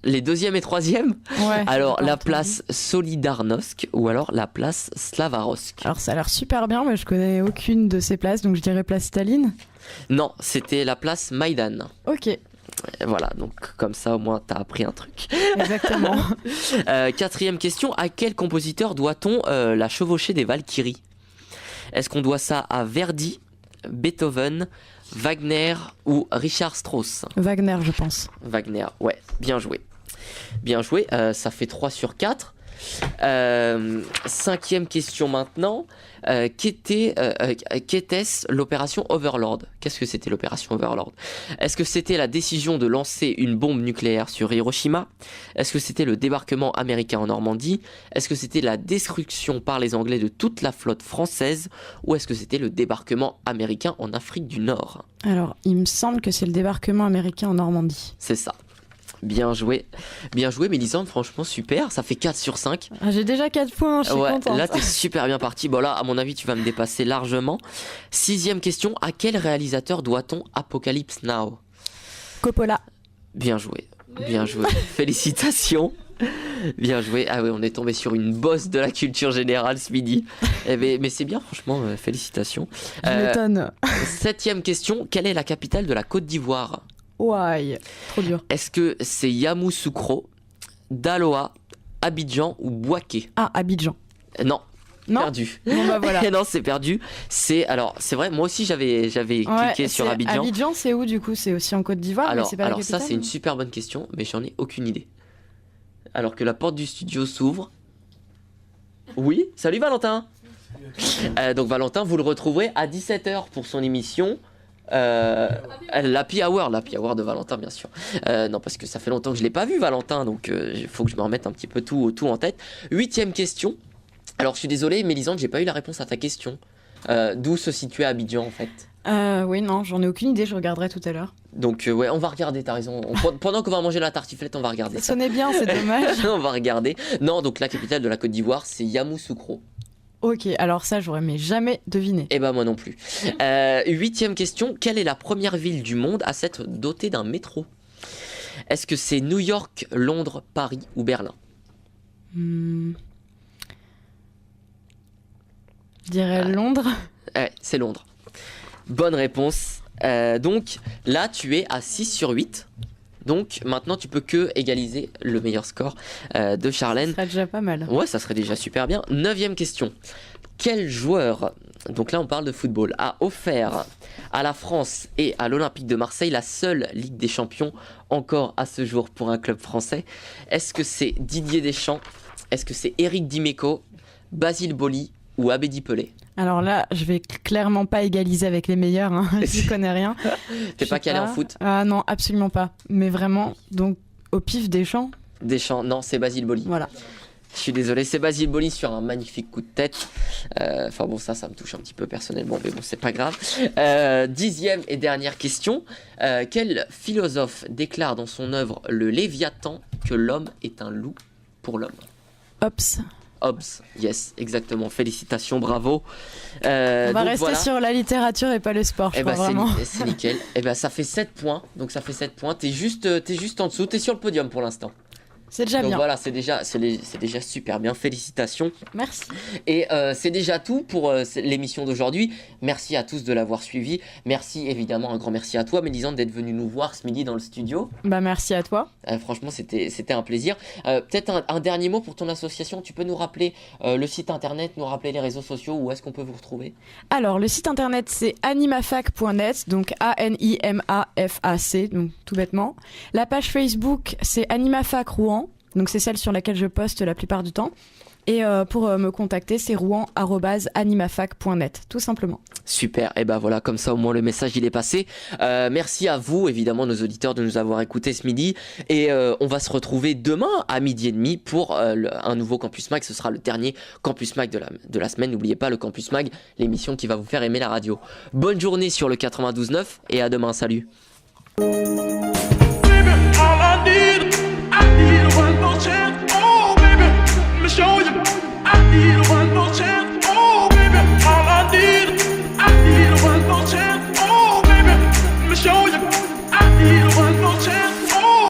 les deuxième et troisième? Ouais. Alors, j'ai pas la entendu. place Solidarnosc ou alors la place Slavarosk? Alors, ça a l'air super bien, mais je connais aucune de ces places, donc je dirais place Staline. Non, c'était la place Maïdan. Ok, Voilà, donc comme ça, au moins, t'as appris un truc. exactement. Quatrième question, à quel compositeur doit-on la chevauchée des Valkyries? Est-ce qu'on doit ça à Verdi, Beethoven, Wagner ou Richard Strauss? Wagner, je pense. Wagner, ouais, bien joué. Bien joué, ça fait 3 sur 4. Cinquième question maintenant. Qu'était-ce l'opération Overlord? Qu'est-ce que c'était l'opération Overlord? Est-ce que c'était la décision de lancer une bombe nucléaire sur Hiroshima? Est-ce que c'était le débarquement américain en Normandie? Est-ce que c'était la destruction par les Anglais de toute la flotte française? Ou est-ce que c'était le débarquement américain en Afrique du Nord? Alors, il me semble que c'est le débarquement américain en Normandie. C'est ça. Bien joué, Mélisande, franchement super, ça fait 4 sur 5. Ah, j'ai déjà 4 points, je suis Ouais, contente. là t'es super bien parti. Bon là, à mon avis, tu vas me dépasser largement. Sixième question, à quel réalisateur doit-on Apocalypse Now? Coppola. Bien joué, félicitations. Bien joué. Ah oui, on est tombé sur une bosse de la culture générale ce midi. Mais c'est bien, franchement, félicitations. Je m'étonne. Septième question, quelle est la capitale de la Côte d'Ivoire? Ouais, trop dur. Est-ce que c'est Yamoussoukro, Daloa, Abidjan ou Bouaké? Ah, Abidjan. Non, Non. perdu. Bon bah voilà. Non, c'est perdu. C'est vrai, moi aussi j'avais cliqué sur c'est- Abidjan. Abidjan, c'est où du coup? C'est aussi en Côte d'Ivoire, mais Alors, c'est pas la alors ça capitale. c'est une super bonne question, mais j'en ai aucune idée. Alors que la porte du studio s'ouvre. Oui, salut Valentin. Donc Valentin, vous le retrouverez à 17h pour son émission. L'Happy Hour de Valentin, bien sûr. Non, parce que ça fait longtemps que je l'ai pas vu, Valentin, donc il faut que je me remette un petit peu tout en tête. Huitième question. Alors, je suis désolé, Mélisande, j'ai pas eu la réponse à ta question. D'où se situait Abidjan, en fait? Oui, non, j'en ai aucune idée, je regarderai tout à l'heure. Donc, ouais, on va regarder, t'as raison. Pendant qu'on va manger la tartiflette, on va regarder ça. Sonnait bien, c'est dommage. On va regarder. Non, donc la capitale de la Côte d'Ivoire, c'est Yamoussoukro. Ok, alors ça, j'aurais mais jamais deviné. Eh ben moi non plus. Huitième question, quelle est la première ville du monde à s'être dotée d'un métro? Est-ce que c'est New York, Londres, Paris ou Berlin? Je dirais Londres. C'est Londres. Bonne réponse. Donc là, tu es à 6 sur 8. Donc maintenant, tu peux que égaliser le meilleur score de Charlène. Ce serait déjà pas mal. Ouais, ça serait déjà super bien. Neuvième question. Quel joueur, donc là on parle de football, a offert à la France et à l'Olympique de Marseille la seule Ligue des Champions encore à ce jour pour un club français? Est-ce que c'est Didier Deschamps? Est-ce que c'est Eric Dimeco, Basile Boli ou Abedi Pelé? Alors là, je vais clairement pas égaliser avec les meilleurs, hein. J'y connais rien. T'es Je pas sais calé en foot? Ah non, absolument pas. Mais vraiment, donc au pif des champs, Deschamps, non, c'est Basile Boli. voilà. Je suis désolé, c'est Basile Boli sur un magnifique coup de tête. Enfin bon, ça me touche un petit peu personnellement, mais bon, c'est pas grave. 10e et dernière question. Quel philosophe déclare dans son œuvre Le Léviathan que l'homme est un loup pour l'homme? Hobbes. Hobbes, yes, exactement. Félicitations, bravo. On va donc rester voilà. sur la littérature et pas le sport, je Eh crois ben, vraiment. c'est nickel. Eh ben, ça fait 7 points. Donc ça fait 7 points. T'es juste en dessous. T'es sur le podium pour l'instant. C'est déjà Donc bien. voilà, c'est déjà super bien. Félicitations. Merci. Et c'est déjà tout pour l'émission d'aujourd'hui. Merci à tous de l'avoir suivi. Merci évidemment, un grand merci à toi, Mélisande, d'être venue nous voir ce midi dans le studio. Bah merci à toi. Franchement, c'était un plaisir. Peut-être un dernier mot pour ton association. Tu peux nous rappeler le site internet, nous rappeler les réseaux sociaux, où est-ce qu'on peut vous retrouver? Alors, le site internet, c'est animafac.net, donc ANIMAFAC, donc tout bêtement. La page Facebook, c'est Animafac Rouen, donc c'est celle sur laquelle je poste la plupart du temps. Et pour me contacter, c'est rouen@animafac.net, tout simplement. Super, et ben voilà, comme ça au moins le message il est passé. Merci à vous, évidemment, nos auditeurs, de nous avoir écoutés ce midi. Et on va se retrouver demain à 12h30 pour un nouveau Campus Mag. Ce sera le dernier Campus Mag de la semaine. N'oubliez pas le Campus Mag, l'émission qui va vous faire aimer la radio. Bonne journée sur le 92.9 et à demain, salut. All